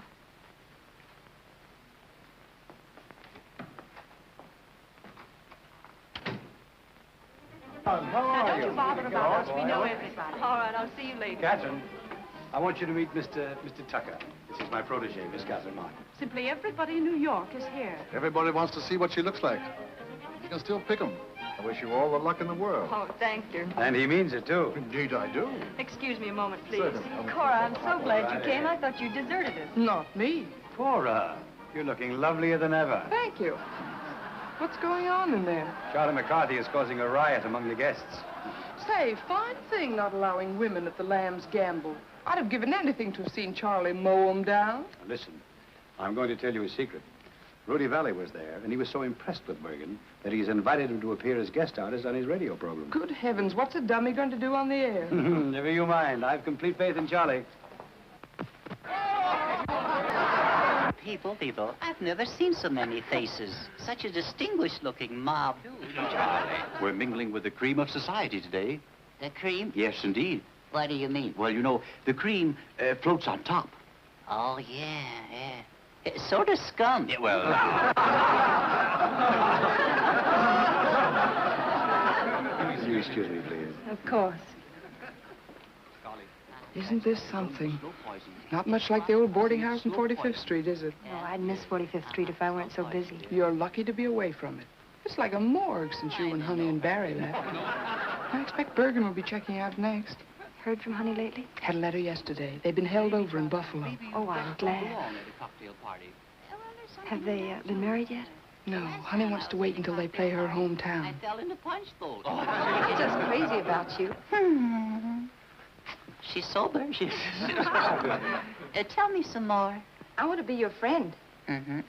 S6: How are
S14: Don't
S6: you?
S14: you bother about us. We know everybody. All right, I'll see you later.
S6: Catherine, I want you to meet Mr. Tucker. This is my protege, Miss Catherine Martin.
S14: Simply everybody in New York is here.
S21: Everybody wants to see what she looks like. You can still pick 'em. I wish you all the luck in the world.
S14: Oh, thank you.
S6: And he means it, too.
S21: Indeed, I do.
S14: Excuse me a moment, please.
S21: Certainly.
S14: Cora, I'm so glad you came. I thought you deserted us.
S20: Not me.
S6: Cora, you're looking lovelier than ever.
S20: Thank you. What's going on in there?
S6: Charlie McCarthy is causing a riot among the guests.
S20: Say, fine thing not allowing women at the Lamb's gamble. I'd have given anything to have seen Charlie mow 'em down.
S6: Now, listen, I'm going to tell you a secret. Rudy Valley was there, and he was so impressed with Bergen that he's invited him to appear as guest artist on his radio program.
S20: Good heavens, what's a dummy going to do on the air?
S6: Never you mind. I've complete faith in Charlie.
S4: People, I've never seen so many faces. Such a distinguished-looking mob.
S13: Charlie, we're mingling with the cream of society today.
S4: The cream?
S13: Yes, indeed.
S4: What do you mean?
S13: Well, you know, the cream floats on top.
S4: Oh, yeah. It's sort of scum.
S13: Yeah, well...
S6: Excuse me, please.
S3: Of course.
S20: Isn't this something? Not much like the old boarding house on 45th Street, is it?
S3: Oh, I'd miss 45th Street if I weren't so busy.
S20: You're lucky to be away from it. It's like a morgue since you and Honey and Barry left. I expect Bergen will be checking out next.
S3: Heard from Honey lately?
S20: Had a letter yesterday. They've been held over in Buffalo.
S3: Oh, I'm glad. Have they been married yet?
S20: No, Honey wants to wait until they play her hometown.
S4: I fell in the punch bowl.
S3: She's just crazy about you.
S4: She's sober. Tell me some more.
S3: I want to be your friend.
S4: Mm-hmm.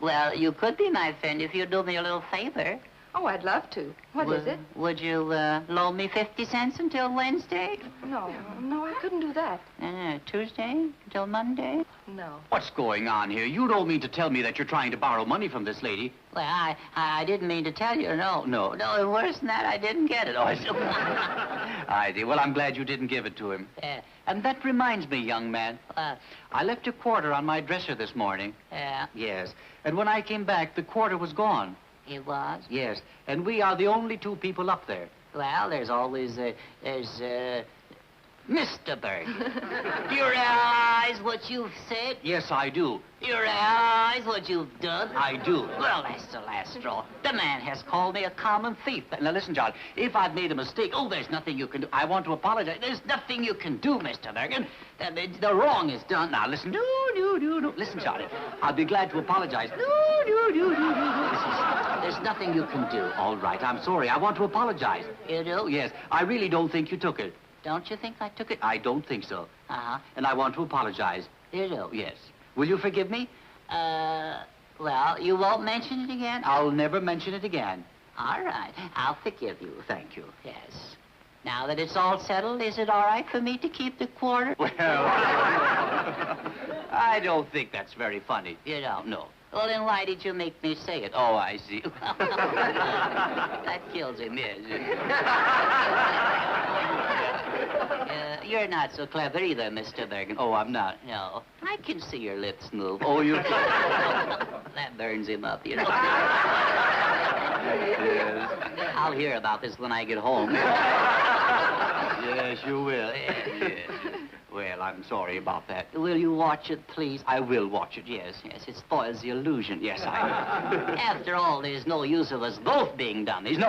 S4: Well, you could be my friend if you'd do me a little favor.
S3: Oh, I'd love to. What is it?
S4: Would you loan me 50 cents until Wednesday?
S3: No, I couldn't do that.
S4: Tuesday until Monday?
S3: No.
S13: What's going on here? You don't mean to tell me that you're trying to borrow money from this lady?
S4: Well, I didn't mean to tell you. No. Worse than that, I didn't get it. Oh,
S13: I see. Well, I'm glad you didn't give it to him. And that reminds me, young man. I left a quarter on my dresser this morning.
S4: Yeah?
S13: Yes. And when I came back, the quarter was gone.
S4: It was?
S13: Yes. And we are the only two people up there.
S4: Well, there's always, Mr. Bergen. Do you realize what you've said?
S13: Yes, I do.
S4: Do you realize what you've done?
S13: I do.
S4: Well, that's the last straw. The man has called me a common thief.
S13: Now, listen, John, if I've made a mistake, there's nothing you can do. I want to apologize.
S4: There's nothing you can do, Mr. Bergen. The wrong is done.
S13: Now, listen. No. Listen, Charlie, I'll be glad to apologize. No. There's nothing you can do. All right, I'm sorry. I want to apologize.
S4: You do?
S13: Yes, I really don't think you took it.
S4: Don't you think I took it?
S13: I don't think so.
S4: Uh-huh.
S13: And I want to apologize.
S4: You do?
S13: Yes. Will you forgive me?
S4: Well, you won't mention it again?
S13: I'll never mention it again.
S4: All right. I'll forgive you.
S13: Thank you.
S4: Yes. Now that it's all settled, is it all right for me to keep the quarter?
S13: Well, I don't think that's very funny.
S4: You don't? No. Well, then why did you make me say it?
S13: Oh, I see.
S4: That kills him, yes. you're not so clever either, Mr. Bergen. Oh, I'm not. No. I can see your lips move. Oh, you... That burns him up, you know. Yes. I'll hear about this when I get home. Yes, you will. Yes. Well, I'm sorry about that. Will you watch it, please? I will watch it, yes, yes. It spoils the illusion. Yes, I will. After all, there's no use of us both being done. There's no...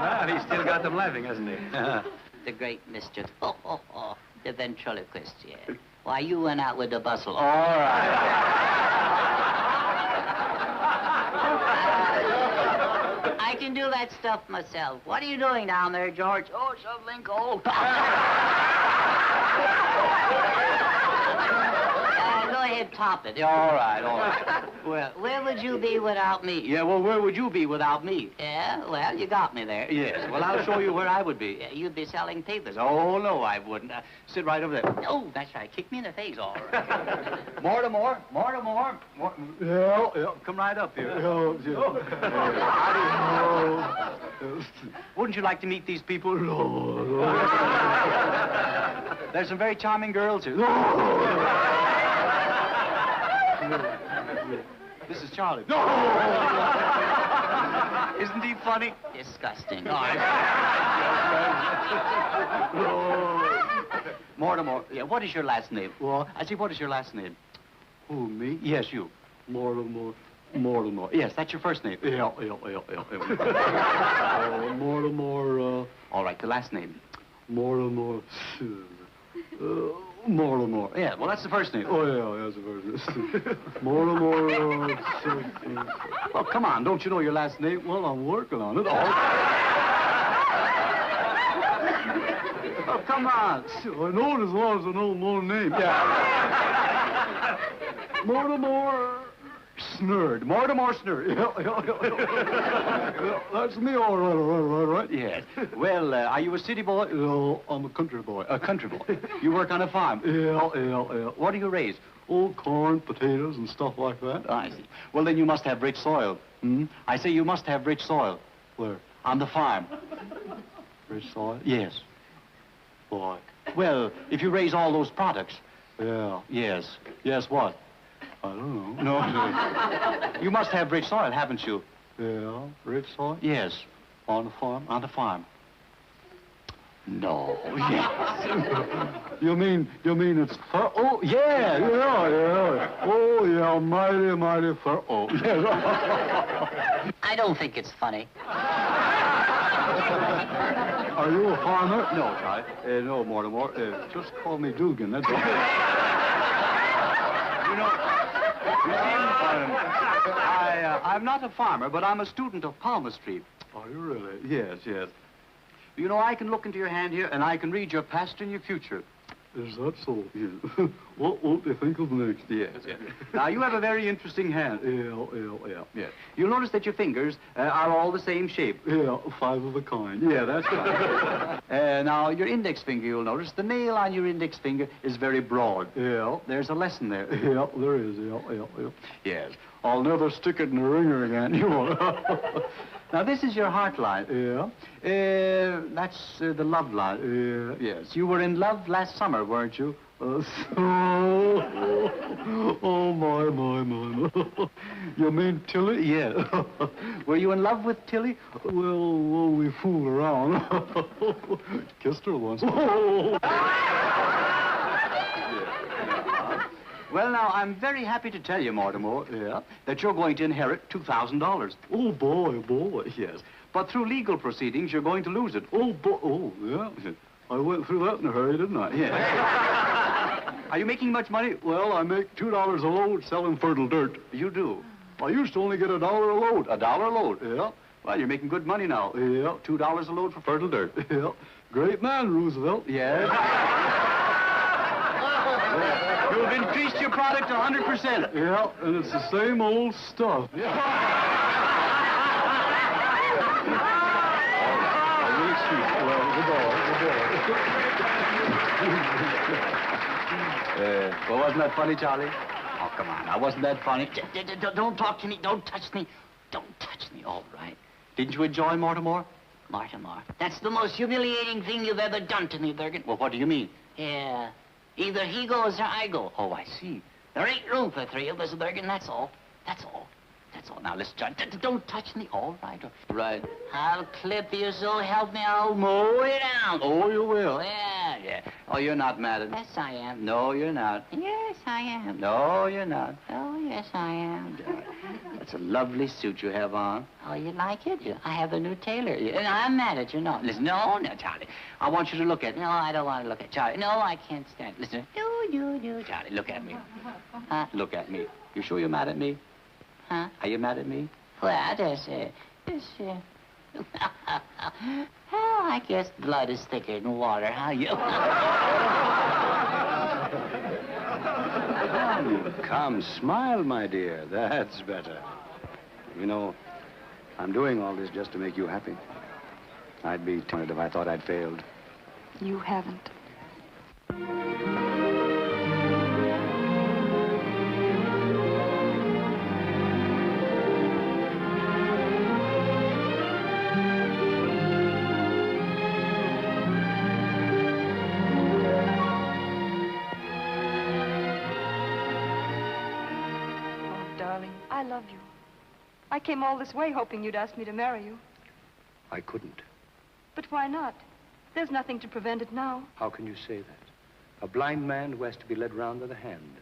S2: Well, he's still got them laughing, hasn't he?
S4: The great Mr. The ventriloquist, yeah. Why, you went out with the bustle. All right. I can do that stuff myself. What are you doing down there, George? Oh, shoveling coal. Go ahead, top it. All right, all right. Well, where would you be without me? Yeah, well, where would you be without me? Yeah, well, you got me there. Yes, well, I'll show you where I would be. You'd be selling papers. Oh, no, I wouldn't. Sit right over there. Oh, that's right. Kick me in the face, all right. Mortimer.
S21: Yeah.
S4: Come right up here.
S21: Yeah.
S4: Wouldn't you like to meet these people? There's some very charming girls here. This is Charlie. Isn't he funny? Disgusting. Mortimer, yeah, what is your last name? Well, I see, what is your last name? Who, me? Yes, you. Mortimer. Yes, that's your first name. Yeah. Mortimer, all right, the last name. Mortimer. Mortimer. Yeah, well, that's the first name.
S21: Oh, yeah, that's the first name.
S4: Mortimer. Well, come on, don't you know your last name?
S21: Well, I'm working on it.
S4: Oh, come on.
S21: I know it as long as I know my name. Yeah. Mortimer Snurd.
S4: Mortimer Snurd.
S21: Yeah, that's me, all right.
S4: Yes. Well, are you a city boy?
S21: No, I'm a country boy.
S4: A country boy. You work on a farm?
S21: Yeah.
S4: What do you raise?
S21: Oh, corn, potatoes, and stuff like that.
S4: I see. Well, then you must have rich soil.
S21: Hmm?
S4: I say you must have rich soil.
S21: Where?
S4: On the farm.
S21: Rich soil?
S4: Yes.
S21: Why?
S4: Well, if you raise all those products.
S21: Yeah.
S4: Yes.
S21: Yes, what? I don't know.
S4: No. You must have rich soil, haven't you?
S21: Yeah, rich soil?
S4: Yes.
S21: On the farm?
S4: On the farm. No. Yes.
S21: You mean it's fur? Oh, yeah. Oh, yeah, mighty fur. Oh, yeah.
S4: I don't think it's funny.
S21: Are you a farmer?
S4: No, Charlie.
S21: No, Mortimer. Just call me Dugan. That's all.
S4: I'm not a farmer, but I'm a student of palmistry.
S21: Are you really?
S4: Yes. You know, I can look into your hand here, and I can read your past and your future.
S21: Is that so? Yes. What do you think of next?
S4: Yes. Now, you have a very interesting hand.
S21: Yeah.
S4: You'll notice that your fingers are all the same shape.
S21: Yeah, 5 of a kind.
S4: Yeah, that's right. Now, your index finger, you'll notice, the nail on your index finger is very broad.
S21: Yeah.
S4: There's a lesson there.
S21: Yeah, there is. Yeah.
S4: Yes.
S21: I'll never stick it in the ringer again. You won't.
S4: Now, this is your heart line.
S21: Yeah. That's the love line.
S4: Yes. You were in love last summer, weren't you?
S21: Oh, my. You mean Tilly?
S4: Yeah. Were you in love with Tilly?
S21: Well, we fooled around. Kissed her once.
S4: Well, now, I'm very happy to tell you, Mortimer, that you're going to inherit $2,000.
S21: Oh, boy.
S4: Yes. But through legal proceedings, you're going to lose it.
S21: Oh, boy. Oh, yeah. I went through that in a hurry, didn't I?
S4: Yes. Are you making much money?
S21: Well, I make $2 a load selling fertile dirt.
S4: You do?
S21: I used to only get $1 a load.
S4: $1 a load?
S21: Yeah.
S4: Well, you're making good money now.
S21: Yeah.
S4: $2 a load for fertile dirt.
S21: Yeah. Great man, Roosevelt.
S4: Yes. You've increased your product 100%.
S21: Yeah, and it's the same old stuff.
S4: Well, wasn't that funny, Charlie? Oh, come on. Now, wasn't that funny? Don't talk to me. Don't touch me. Don't touch me. All right. Didn't you enjoy Mortimer? Mortimer, that's the most humiliating thing you've ever done to me, Bergen.
S13: Well, what do you mean?
S4: Yeah. Either he goes or I go.
S13: Oh, I see.
S4: There ain't room for three of us, Bergen, that's all. That's all. That's all. Now, listen, John, don't touch me. All right.
S13: Right.
S4: I'll clip you, so help me, I'll mow it down.
S13: Oh, you will?
S4: Yeah, yeah.
S13: Oh, you're not mad at me?
S4: Yes, I am.
S13: No, you're not.
S4: Yes, I am.
S13: No, you're not.
S4: Oh, yes, I am.
S13: That's a lovely suit you have on.
S4: Oh, you like it? I have a new tailor. And I'm mad at you. No, listen, no, Charlie.
S13: I want you to look at me.
S4: No, I don't want to look at Charlie. No, I can't stand it. Listen. No, Charlie, look at me.
S13: Huh? Look at me. You sure you're mad at me?
S4: Huh?
S13: Are you mad at me?
S4: Well, well, I guess blood is thicker than water, huh? You?
S2: Come, smile, my dear. That's better. You know, I'm doing all this just to make you happy. I'd be tempted if I thought I'd failed.
S19: You haven't. I love you. I came all this way hoping you'd ask me to marry you.
S2: I couldn't.
S19: But why not? There's nothing to prevent it now.
S2: How can you say that? A blind man who has to be led round with a hand.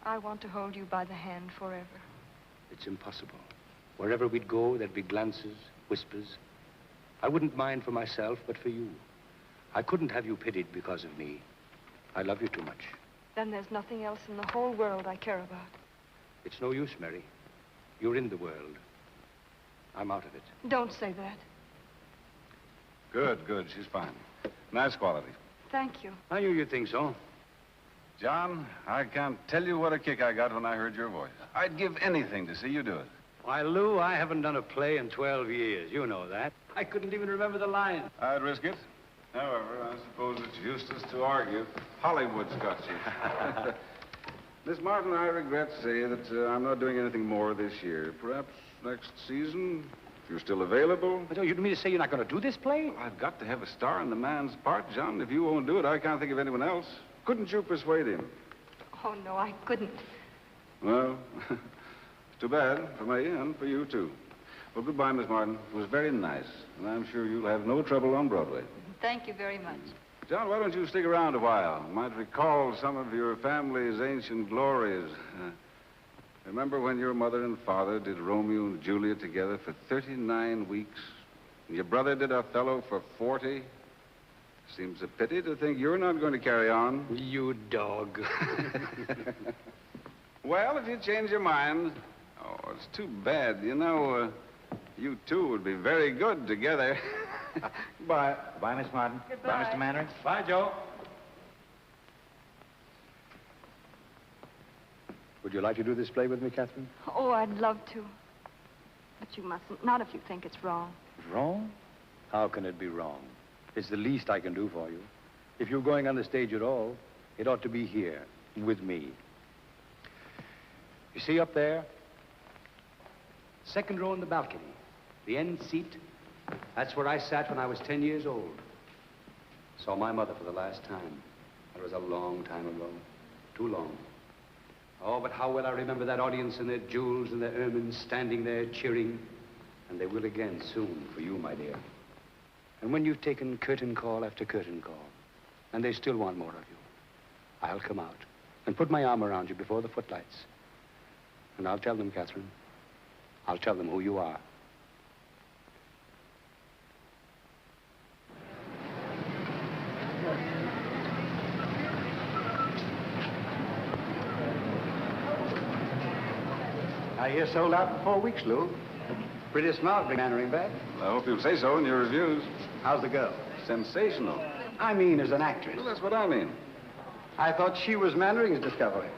S19: I want to hold you by the hand forever.
S2: It's impossible. Wherever we'd go, there'd be glances, whispers. I wouldn't mind for myself, but for you. I couldn't have you pitied because of me. I love you too much.
S19: Then there's nothing else in the whole world I care about.
S2: It's no use, Mary. You're in the world. I'm out of it.
S19: Don't say that.
S7: Good. She's fine. Nice quality.
S19: Thank you.
S2: I knew you'd think so.
S7: John, I can't tell you what a kick I got when I heard your voice. I'd give anything to see you do it.
S2: Why, Lou, I haven't done a play in 12 years. You know that. I couldn't even remember the line.
S7: I'd risk it. However, I suppose it's useless to argue. Hollywood's got you. Miss Martin, I regret to say that I'm not doing anything more this year. Perhaps next season, if you're still available.
S2: But you mean to say you're not going to do this play?
S7: Well, I've got to have a star in the man's part, John. If you won't do it, I can't think of anyone else. Couldn't you persuade him?
S19: Oh, no, I couldn't.
S7: Well, it's too bad for me and for you, too. Well, goodbye, Miss Martin. It was very nice, and I'm sure you'll have no trouble on Broadway.
S19: Thank you very much.
S7: John, why don't you stick around a while? You might recall some of your family's ancient glories. Remember when your mother and father did Romeo and Juliet together for 39 weeks? And your brother did Othello for 40? Seems a pity to think you're not going to carry on.
S2: You dog.
S7: Well, if you change your mind... Oh, it's too bad. You know, you two would be very good together. Goodbye.
S22: Goodbye, Miss Martin.
S19: Goodbye.
S22: Bye, Mr. Mannering.
S2: Bye, Joe. Would you like to do this play with me, Catherine?
S19: Oh, I'd love to. But you mustn't. Not if you think it's wrong.
S2: Wrong? How can it be wrong? It's the least I can do for you. If you're going on the stage at all, it ought to be here, with me. You see up there? Second row in the balcony. The end seat. That's where I sat when I was 10 years old. Saw my mother for the last time. That was a long time ago. Too long. Oh, but how well I remember that audience and their jewels and their ermines standing there cheering. And they will again soon for you, my dear. And when you've taken curtain call after curtain call, and they still want more of you, I'll come out and put my arm around you before the footlights. And I'll tell them, Catherine, I'll tell them who you are.
S21: I hear sold out in 4 weeks, Lou. Pretty smart, bring Mannering back.
S7: I hope you'll say so in your reviews.
S21: How's the girl?
S7: Sensational.
S21: I mean, as an actress.
S7: Well, that's what I mean.
S21: I thought she was Mannering's discovery.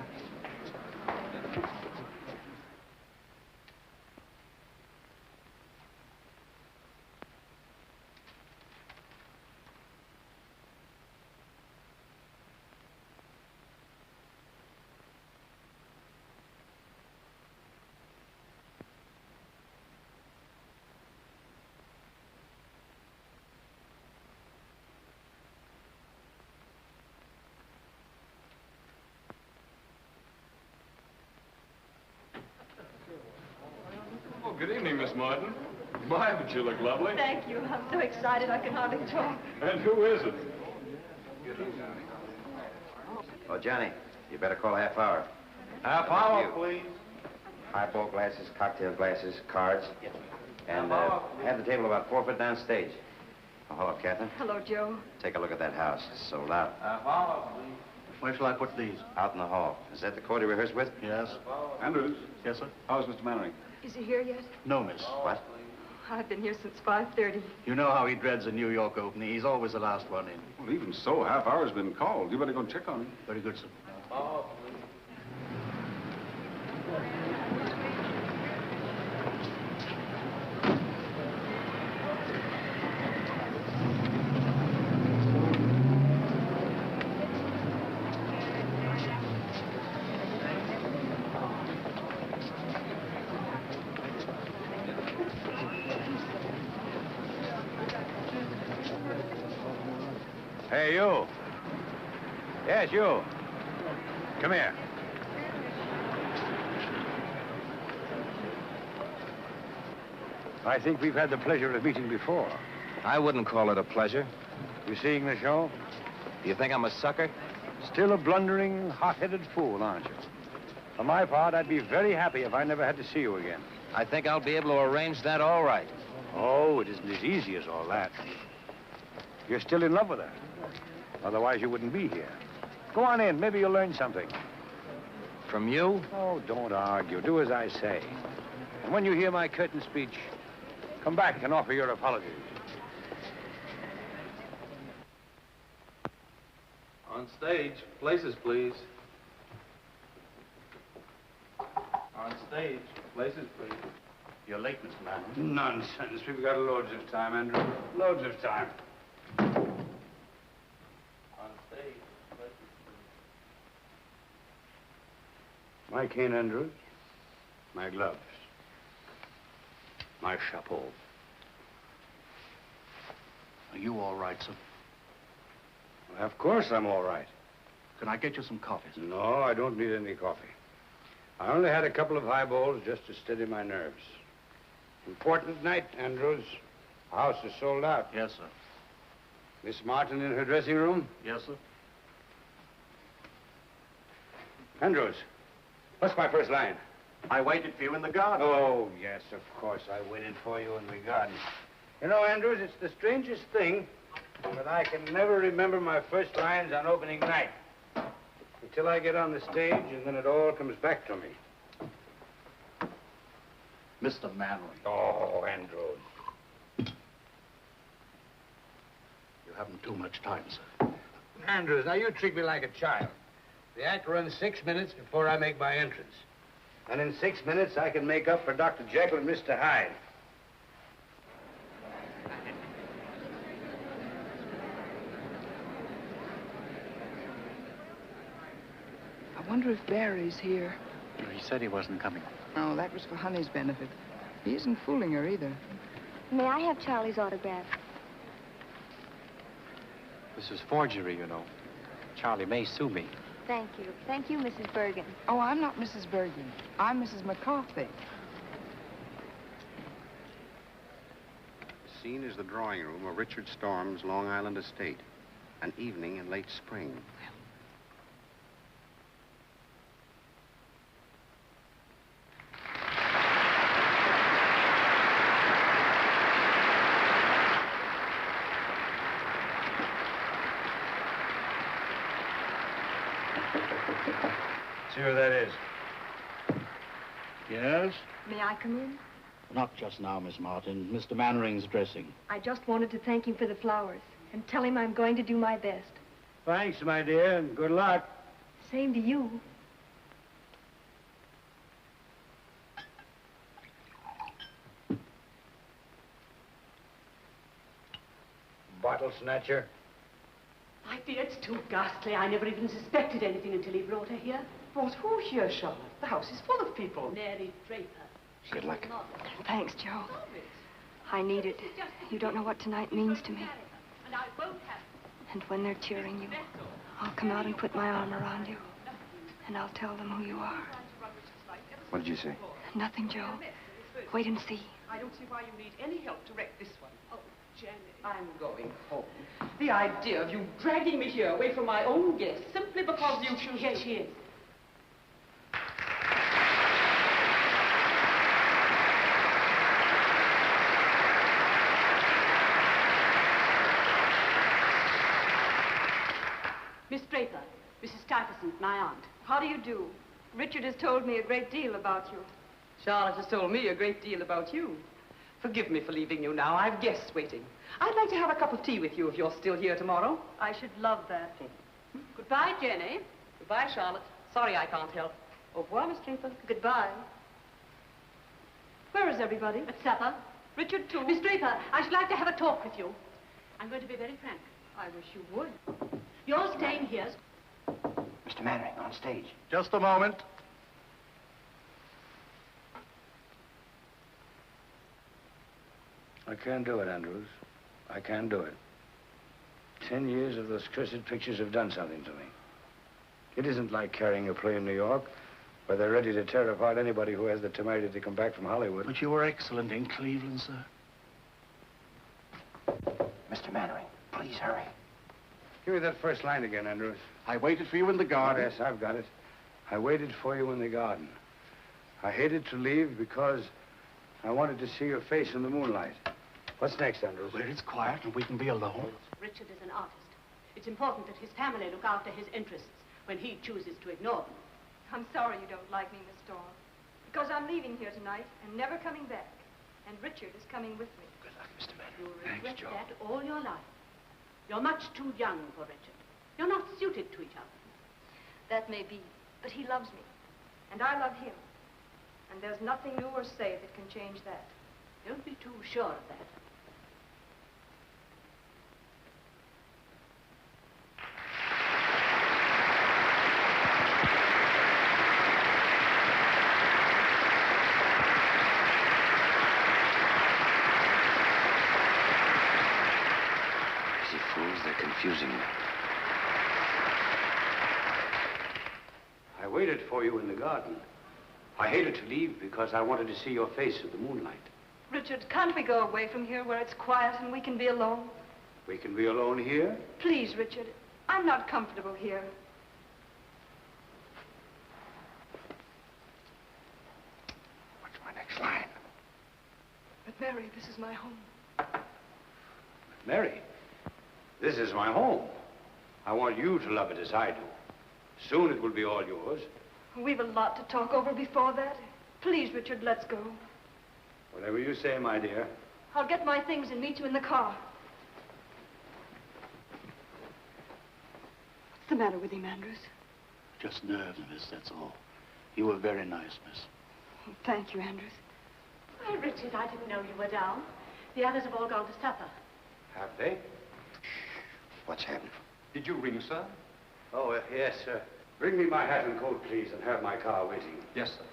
S10: good evening, Miss Martin. My, but you look lovely.
S19: Thank you. I'm so excited I can hardly talk.
S10: And who is it?
S5: Oh, Johnny, you better call a half hour.
S16: Half hour, please.
S5: Highball glasses, cocktail glasses, cards. And have the table about 4 foot down stage. Oh, hello, Catherine.
S19: Hello, Joe.
S5: Take a look at that house. It's sold out.
S16: Half hour, please. Where shall I put these?
S5: Out in the hall. Is that the chord you rehearsed with?
S16: Yes.
S7: Andrews.
S16: Yes, sir?
S7: How's Mr. Mannering?
S19: Is he here yet?
S16: No, miss.
S5: What?
S19: I've been here since 5:30.
S16: You know how he dreads a New York opening. He's always the last one in.
S7: Well, even so, half hour's been called. You better go check on him.
S16: Very good, sir.
S2: Hey, you. Yes, you. Come here. I think we've had the pleasure of meeting before.
S5: I wouldn't call it a pleasure.
S2: You seeing the show?
S5: Do you think I'm a sucker?
S2: Still a blundering, hot-headed fool, aren't you? For my part, I'd be very happy if I never had to see you again.
S5: I think I'll be able to arrange that all right.
S2: Oh, it isn't as easy as all that. You're still in love with her. Otherwise, you wouldn't be here. Go on in. Maybe you'll learn something.
S5: From you?
S2: Oh, don't argue. Do as I say. And when you hear my curtain speech, come back and offer your apologies.
S15: On stage. Places, please. On stage. Places, please.
S16: You're late, Mr. Manning.
S2: Nonsense. We've got loads of time, Andrew. Loads of time.
S15: On stage. Places, please.
S2: My cane, Andrews. My gloves. My chapeau.
S16: Are you all right, sir?
S2: Well, of course I'm all right.
S16: Can I get you some coffee, sir?
S2: No, I don't need any coffee. I only had a couple of highballs just to steady my nerves. Important night, Andrews. The house is sold out.
S16: Yes, sir.
S2: Miss Martin in her dressing room?
S16: Yes, sir.
S2: Andrews, what's my first line?
S16: I waited for you in the garden.
S2: Oh, yes, of course. I waited for you in the garden. You know, Andrews, it's the strangest thing, but I can never remember my first lines on opening night. Until I get on the stage, and then it all comes back to me.
S16: Mr. Mannering.
S2: Oh, Andrews.
S16: You haven't too much time, sir.
S2: Andrews, now you treat me like a child. The act runs 6 minutes before I make my entrance. And in 6 minutes, I can make up for Dr. Jekyll and Mr. Hyde.
S20: I wonder if Barry's here.
S16: He said he wasn't coming.
S20: Oh, that was for Honey's benefit. He isn't fooling her either.
S19: May I have Charlie's autograph?
S13: This is forgery, you know. Charlie may sue me.
S19: Thank you. Thank you, Mrs. Bergen.
S20: Oh, I'm not Mrs. Bergen. I'm Mrs. McCarthy.
S22: The scene is the drawing room of Richard Storm's Long Island estate. An evening in late spring.
S2: See who that is.
S16: Yes?
S19: May I come in?
S16: Not just now, Miss Martin. Mr. Mannering's dressing.
S19: I just wanted to thank him for the flowers and tell him I'm going to do my best.
S2: Thanks, my dear, and good luck.
S19: Same to you.
S2: Bottle snatcher.
S23: My dear, it's too ghastly. I never even suspected anything until he brought her here.
S9: Brought who here, Charlotte? The house is full of people.
S23: Mary Draper.
S22: Good luck.
S19: Thanks, Joe. I need it. You don't know what tonight means to me. And when they're cheering you, I'll come out and put my arm around you. And I'll tell them who you are.
S22: What did you say?
S19: Nothing, Joe. Wait and see.
S23: I don't see why you need any help to wreck this one. Oh, Jenny. I'm going home. The idea of you dragging me here away from my own guests simply because you choose. Here she is. Miss Draper, Mrs. Stuyvesant, my aunt.
S19: How do you do? Richard has told me a great deal about you.
S23: Charlotte has told me a great deal about you. Forgive me for leaving you now. I've guests waiting. I'd like to have a cup of tea with you if you're still here tomorrow.
S19: I should love that.
S23: Goodbye, Jenny. Goodbye, Charlotte. Sorry I can't help. Au revoir, Miss Draper.
S19: Goodbye. Where is everybody?
S23: At supper.
S19: Richard, too.
S23: Miss Draper, I should like to have a talk with you. I'm going to be very frank.
S19: I wish you would.
S23: You're staying here.
S11: Mr. Mannering, on stage.
S16: Just a moment.
S2: I can't do it, Andrews. I can't do it. 10 years of those cursed pictures have done something to me. It isn't like carrying a play in New York, where they're ready to tear apart anybody who has the temerity to come back from Hollywood.
S16: But you were excellent in Cleveland, sir.
S11: Mr. Mannering, please hurry.
S2: Give me that first line again, Andrews.
S16: I waited for you in the garden.
S2: Oh, yes, I've got it. I waited for you in the garden. I hated to leave because I wanted to see your face in the moonlight. What's next, Andrews?
S16: Where it's quiet and we can be alone.
S23: Richard is an artist. It's important that his family look after his interests when he chooses to ignore them.
S19: I'm sorry you don't like me, Miss Storm. Because I'm leaving here tonight and never coming back. And Richard is coming with me.
S11: Good luck, Mr. Mannering.
S23: You'll regret that all your life. You're much too young for Richard. You're not suited to each other.
S19: That may be, but he loves me. And I love him. And there's nothing new or say that can change that.
S23: Don't be too sure of that.
S11: Confusing me.
S2: I waited for you in the garden. I hated to leave because I wanted to see your face in the moonlight.
S19: Richard, can't we go away from here where it's quiet and we can be alone?
S2: We can be alone here?
S19: Please, Richard. I'm not comfortable here.
S11: What's my next line?
S19: But, Mary, this is my home.
S2: Mary, this is my home. I want you to love it as I do. Soon it will be all yours.
S19: We've a lot to talk over before that. Please, Richard, let's go.
S2: Whatever you say, my dear.
S19: I'll get my things and meet you in the car. What's the matter with him, Andrews?
S16: Just nerves, miss, that's all. You were very nice, miss.
S19: Oh, thank you, Andrews.
S23: Why, Richard, I didn't know you were down. The others have all gone to supper.
S2: Have they?
S11: What's happened?
S7: Did you ring, sir?
S2: Oh, yes, sir. Bring me my hat and coat, please, and have my car waiting.
S7: Yes, sir.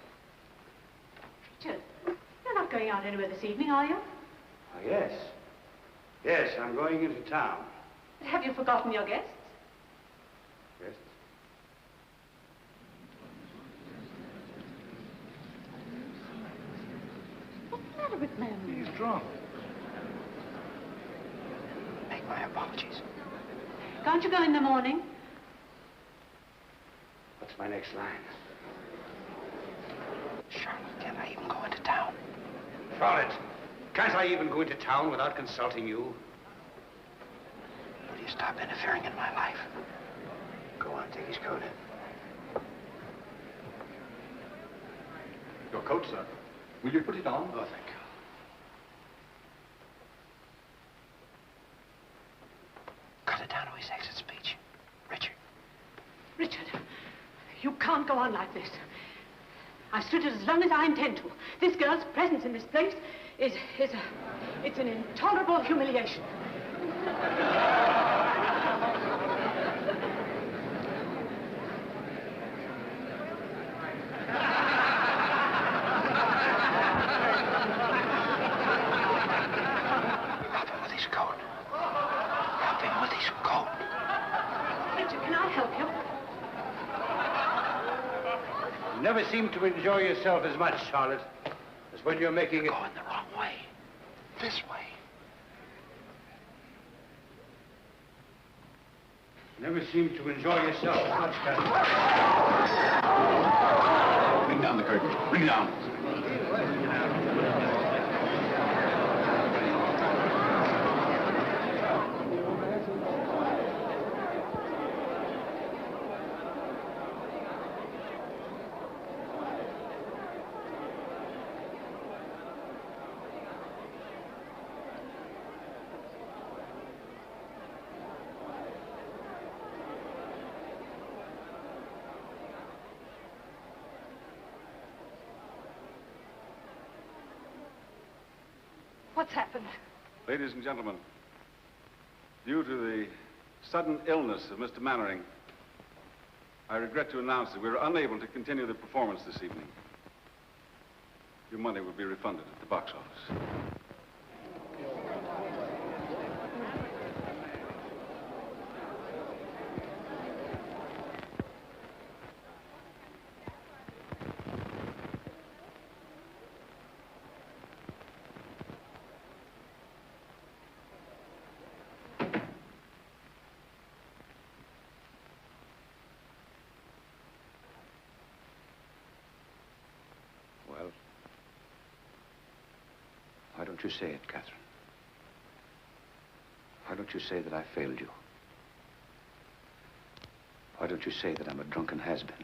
S23: Richard, you're not going out anywhere this evening, are you?
S2: Oh, yes. Yes, I'm going into town.
S23: Have you forgotten your guests?
S2: Yes?
S23: What's the matter with Mary?
S16: He's drunk.
S11: Make my apologies.
S23: Can't you go in the morning?
S2: What's my next line?
S11: Charlotte, can't I even go into town?
S2: Charlotte, can't I even go into town without consulting you?
S11: Will you stop interfering in my life? Go on, take his coat.
S7: Your coat, sir. Will you put it on?
S11: Oh, thank you. Cut it down to his exit speech. Richard.
S23: Richard, you can't go on like this. I've stood it as long as I intend to. This girl's presence in this place it's an intolerable humiliation.
S11: Help him with his coat. Help him with his coat.
S23: Richard, can I help you?
S2: You never seem to enjoy yourself as much, Charlotte. It's when you're making it...
S11: Going the wrong way. This way.
S2: Never seem to enjoy yourself as much, Catherine.
S11: Bring down the curtain. Bring it down.
S19: What's happened?
S7: Ladies and gentlemen, due to the sudden illness of Mr. Mannering, I regret to announce that we're unable to continue the performance this evening. Your money will be refunded at the box office.
S2: Well, why don't you say it, Catherine? Why don't you say that I failed you? Why don't you say that I'm a drunken has-been?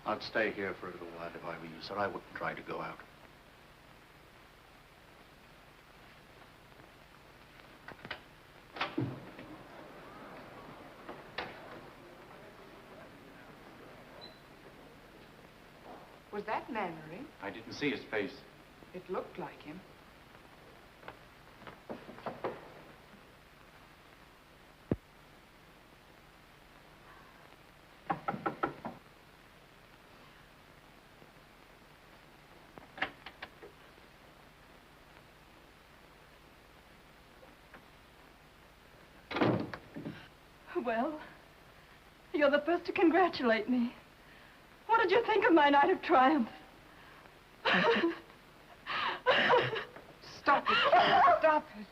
S11: I'd stay here for a little while if I were you, sir. I wouldn't try to go out.
S9: Was that Mannering?
S11: I didn't see his face.
S9: It looked like him.
S19: Well, you're the first to congratulate me. What did you think of my night of triumph?
S9: Stop it, Karen. Stop it.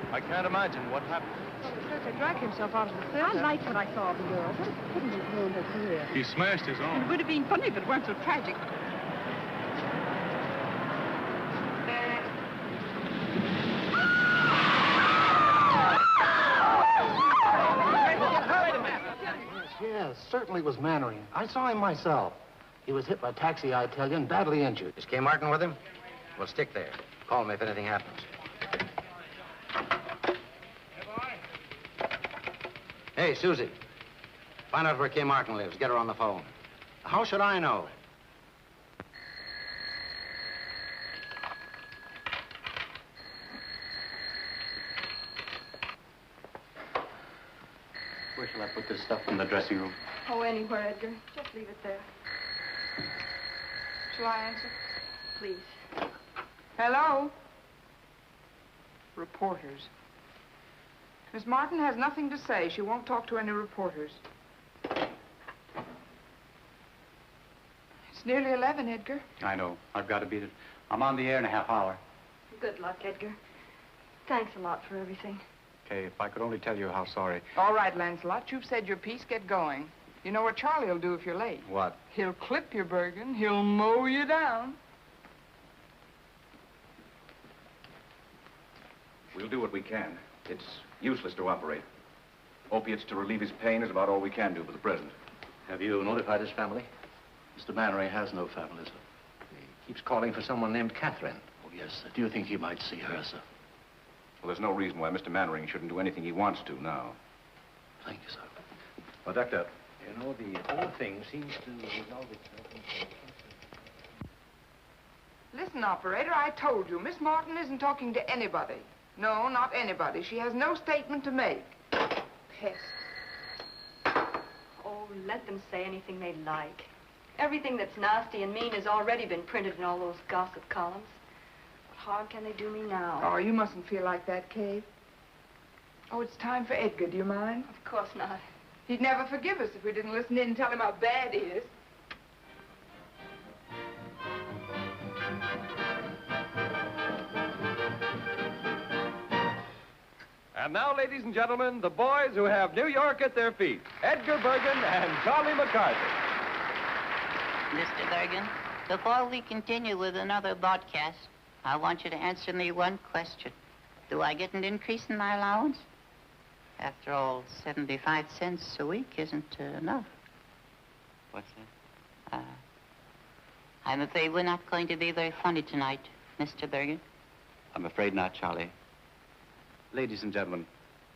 S10: I can't imagine what happened.
S14: He dragged himself out of the theater.
S23: I liked what I saw of the girl. What a pity he's ruined her career.
S10: He smashed his
S23: It
S10: arm.
S23: would have been funny if it weren't so tragic.
S11: Yes, certainly was Mannering. I saw him myself. He was hit by a taxi I tell you, and badly injured.
S2: Is Kay Martin with him? Well, stick there. Call me if anything happens. Hey, Susie. Find out where Kay Martin lives. Get her on the phone. How should I know?
S11: Where shall I put this stuff in the dressing room?
S19: Oh, anywhere, Edgar. Just leave it there.
S9: Shall I answer?
S19: Please.
S9: Hello? Reporters. Miss Martin has nothing to say. She won't talk to any reporters. It's nearly 11, Edgar.
S11: I know. I've got to beat it. I'm on the air in a half hour.
S19: Good luck, Edgar. Thanks a lot for everything.
S11: Kay, if I could only tell you how sorry.
S9: All right, Lancelot, you've said your piece. Get going. You know what Charlie will do if you're late?
S11: What?
S9: He'll clip your Bergen. He'll mow you down.
S12: We'll do what we can. It's useless to operate. Opiates to relieve his pain is about all we can do for the present.
S11: Have you notified his family? Mr. Mannering has no family, sir. He keeps calling for someone named Catherine. Oh, yes, sir. Do you think he might see her, sir?
S12: Well, there's no reason why Mr. Mannering shouldn't do anything he wants to now.
S11: Thank you, sir.
S12: Well, Doctor,
S11: you know, the whole thing seems to resolve itself in...
S9: Listen, operator, I told you, Miss Martin isn't talking to anybody. No, not anybody. She has no statement to make. Pest.
S19: Oh, let them say anything they like. Everything that's nasty and mean has already been printed in all those gossip columns. What harm can they do me now?
S9: Oh, you mustn't feel like that, Kate. Oh, it's time for Edgar. Do you mind?
S19: Of course not.
S9: He'd never forgive us if we didn't listen in and tell him how bad he is.
S10: And now, ladies and gentlemen, the boys who have New York at their feet, Edgar Bergen and Charlie McCarthy.
S4: Mr. Bergen, before we continue with another broadcast, I want you to answer me one question. Do I get an increase in my allowance? After all, 75 cents a week isn't enough.
S13: What's that?
S4: I'm afraid we're not going to be very funny tonight, Mr. Bergen.
S2: I'm afraid not, Charlie. Ladies and gentlemen,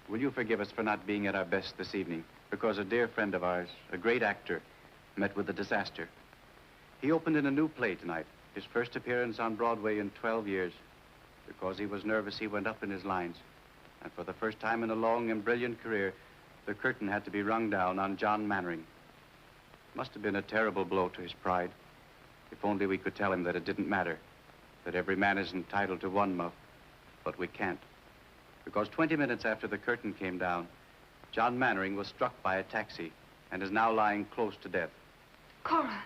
S2: will you forgive us for not being at our best this evening? Because a dear friend of ours, a great actor, met with a disaster. He opened in a new play tonight, his first appearance on Broadway in 12 years. Because he was nervous, he went up in his lines. And for the first time in a long and brilliant career, the curtain had to be rung down on John Mannering. Must have been a terrible blow to his pride. If only we could tell him that it didn't matter, that every man is entitled to one muff, but we can't. Because 20 minutes after the curtain came down, John Mannering was struck by a taxi and is now lying close to death.
S19: Cora.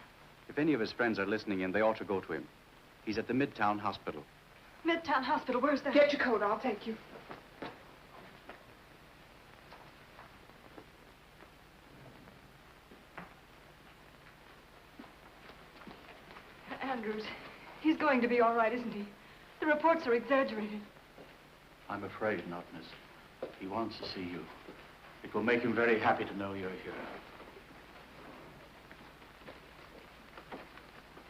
S2: If any of his friends are listening in, they ought to go to him. He's at the Midtown Hospital.
S19: Midtown Hospital, where's that?
S9: Get your coat, I'll take you.
S19: Andrews, he's going to be all right, isn't he? The reports are exaggerated.
S11: I'm afraid not, miss. He wants to see you. It will make him very happy to know you're here.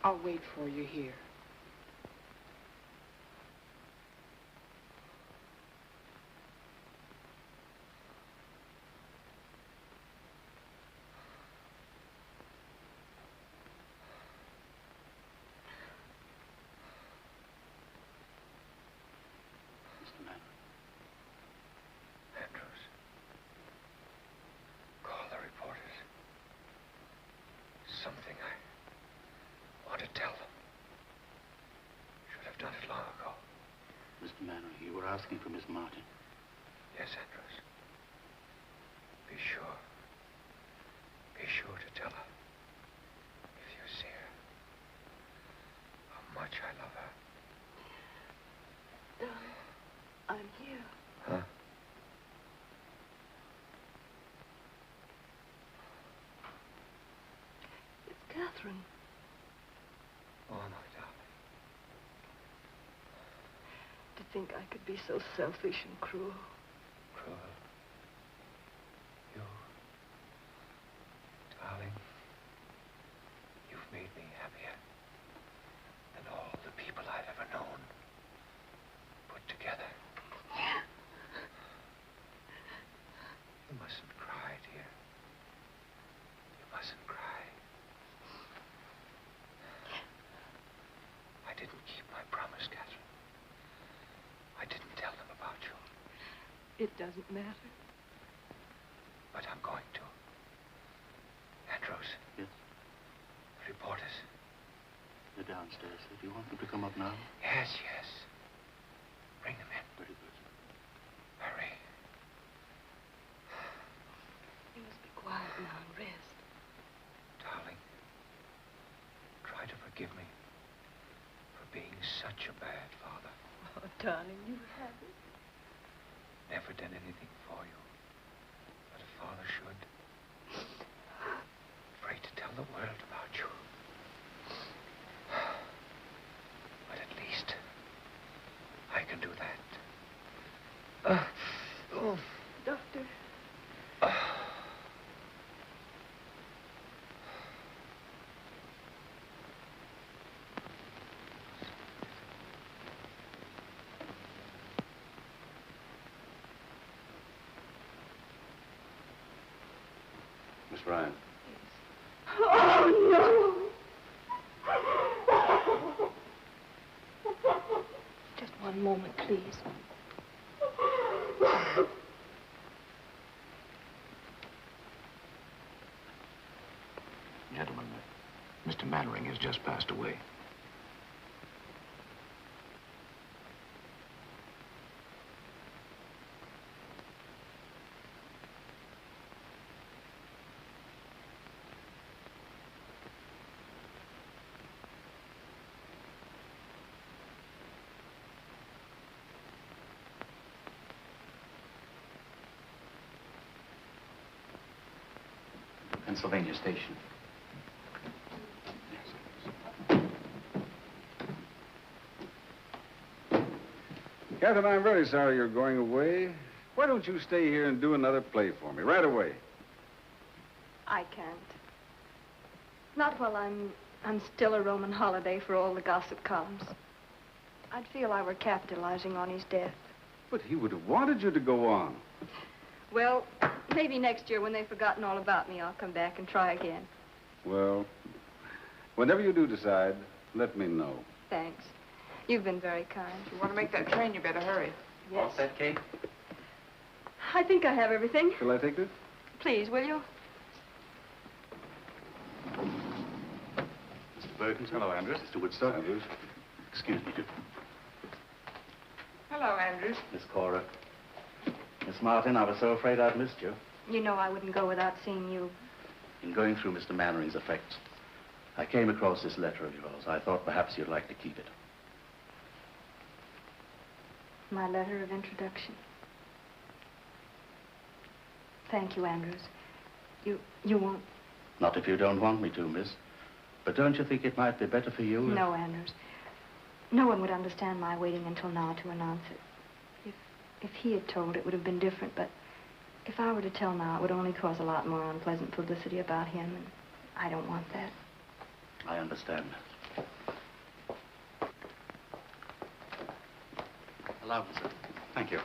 S9: I'll wait for you here.
S1: Something I want to tell them. Should have done it long ago.
S11: Mr. Mannering, you were asking for Miss Martin.
S1: Yes, Andrews. Be sure. Be sure to tell her. If you see her. How much I love her.
S19: Darling, I'm here.
S1: Huh?
S19: Catherine.
S1: Oh, my darling.
S19: To think I could be so selfish and cruel.
S1: Cruel. You. Darling. You've made me happier than all the people I've ever known. Put together. You mustn't cry, dear. You mustn't cry. I didn't keep my promise, Catherine. I didn't tell them about you.
S19: It doesn't matter.
S1: But I'm going to. Andrews.
S11: Yes?
S1: The reporters.
S11: They're downstairs. Do you want them to come up now?
S1: Yes, yes. Bring them in.
S11: Very good.
S1: Hurry.
S19: You must be quiet now and rest.
S1: Darling, try to forgive me for being such a bad father.
S19: Oh, darling, you haven't.
S1: Never done anything for you that a father should. Afraid to tell the world about you. But at least I can do that.
S19: Doctor.
S6: right.
S19: Oh, no. Just one moment, please.
S6: Gentlemen, Mr. Mannering has just passed away. Pennsylvania Station.
S7: Catherine, I'm very sorry you're going away. Why don't you stay here and do another play for me right away?
S19: I can't. Not while I'm still a Roman holiday for all the gossip columns. I'd feel I were capitalizing on his death.
S7: But he would have wanted you to go on.
S19: Well, maybe next year when they've forgotten all about me, I'll come back and try again.
S7: Well, whenever you do decide, let me know.
S19: Thanks. You've been very kind.
S9: If you want to make that train, you better hurry.
S19: Yes.
S6: All set, Kate?
S19: I think I have everything.
S7: Shall I take this?
S19: Please, will you?
S6: Mr. Berkins. Hello, Andrews. Mr. Woodstock. Andrews. Excuse me, too.
S9: Hello, Andrews.
S11: Miss Cora. Miss Martin, I was so afraid I'd missed you.
S19: You know I wouldn't go without seeing you.
S11: In going through Mr. Mannering's effects, I came across this letter of yours. I thought perhaps you'd like to keep it.
S19: My letter of introduction. Thank you, Andrews. You won't...
S11: Not if you don't want me to, miss. But don't you think it might be better for you?
S19: No, Andrews. No one would understand my waiting until now to announce it. If he had told, it would have been different, but if I were to tell now, it would only cause a lot more unpleasant publicity about him, and I don't want that.
S11: I understand. Allow me, sir.
S6: Thank you.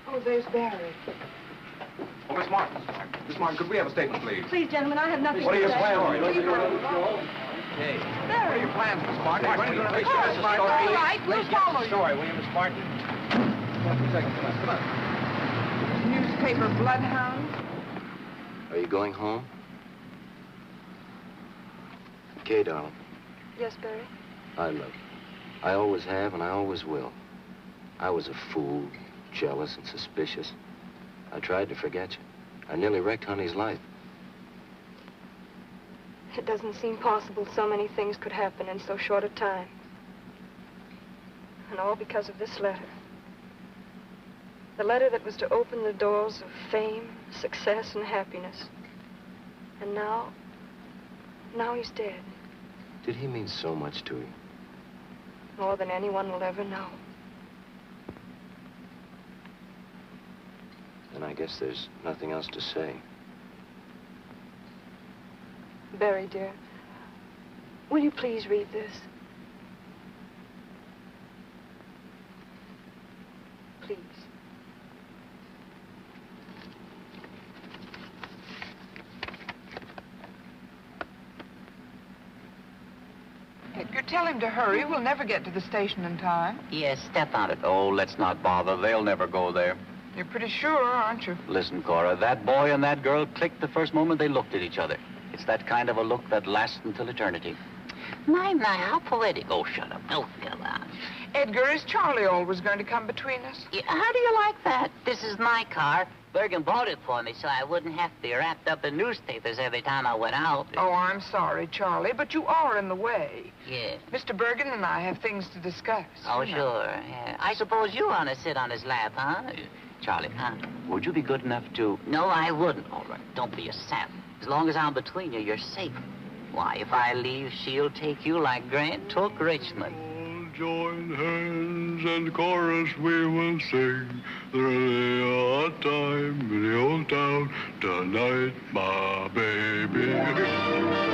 S9: Oh, there's Barry.
S12: Oh, Miss Martin. Miss Martin, could we have a statement, please?
S19: Please, gentlemen, I have nothing
S12: What are
S19: to
S12: your
S19: say.
S12: plans?
S19: Please,
S12: Okay.
S19: Barry.
S12: What are your plans, Miss Martin?
S19: Of course,
S12: When are you going to
S19: of
S12: make
S19: course.
S12: sure this story?
S19: All right, we'll follow you.
S12: Story, will you, Miss Martin? Come on, 2 seconds. Come on.
S9: Newspaper bloodhound.
S5: Are you going home? Kay, darling,
S19: Yes, Barry?
S5: I love you. I always have, and I always will. I was a fool, jealous and suspicious. I tried to forget you. I nearly wrecked Honey's life.
S19: It doesn't seem possible so many things could happen in so short a time. And all because of this letter. The letter that was to open the doors of fame, success, and happiness. And now he's dead.
S5: Did he mean so much to you?
S19: More than anyone will ever know.
S5: And I guess there's nothing else to say.
S19: Barry, dear, will you please read this? Please.
S9: Edgar, tell him to hurry. We'll never get to the station in time.
S13: Yes, step on it. Oh, let's not bother. They'll never go there.
S9: You're pretty sure, aren't you?
S13: Listen, Cora, that boy and that girl clicked the first moment they looked at each other. It's that kind of a look that lasts until eternity. My, how poetic. Oh, shut up. Oh, come on.
S9: Edgar, is Charlie always going to come between us?
S4: Yeah, how do you like that? This is my car. Bergen bought it for me so I wouldn't have to be wrapped up in newspapers every time I went out.
S9: Oh, I'm sorry, Charlie, but you are in the way.
S4: Yeah.
S9: Mr. Bergen and I have things to discuss.
S4: Oh, sure. Yeah. I suppose you want to sit on his lap, huh?
S13: Charlie, would you be good enough to...
S4: No, I wouldn't. All right, don't be a sap. As long as I'm between you, you're safe. Why, if I leave, she'll take you like Grant took Richmond.
S21: Join hands and chorus we will sing. There's a time in the old town tonight, my baby.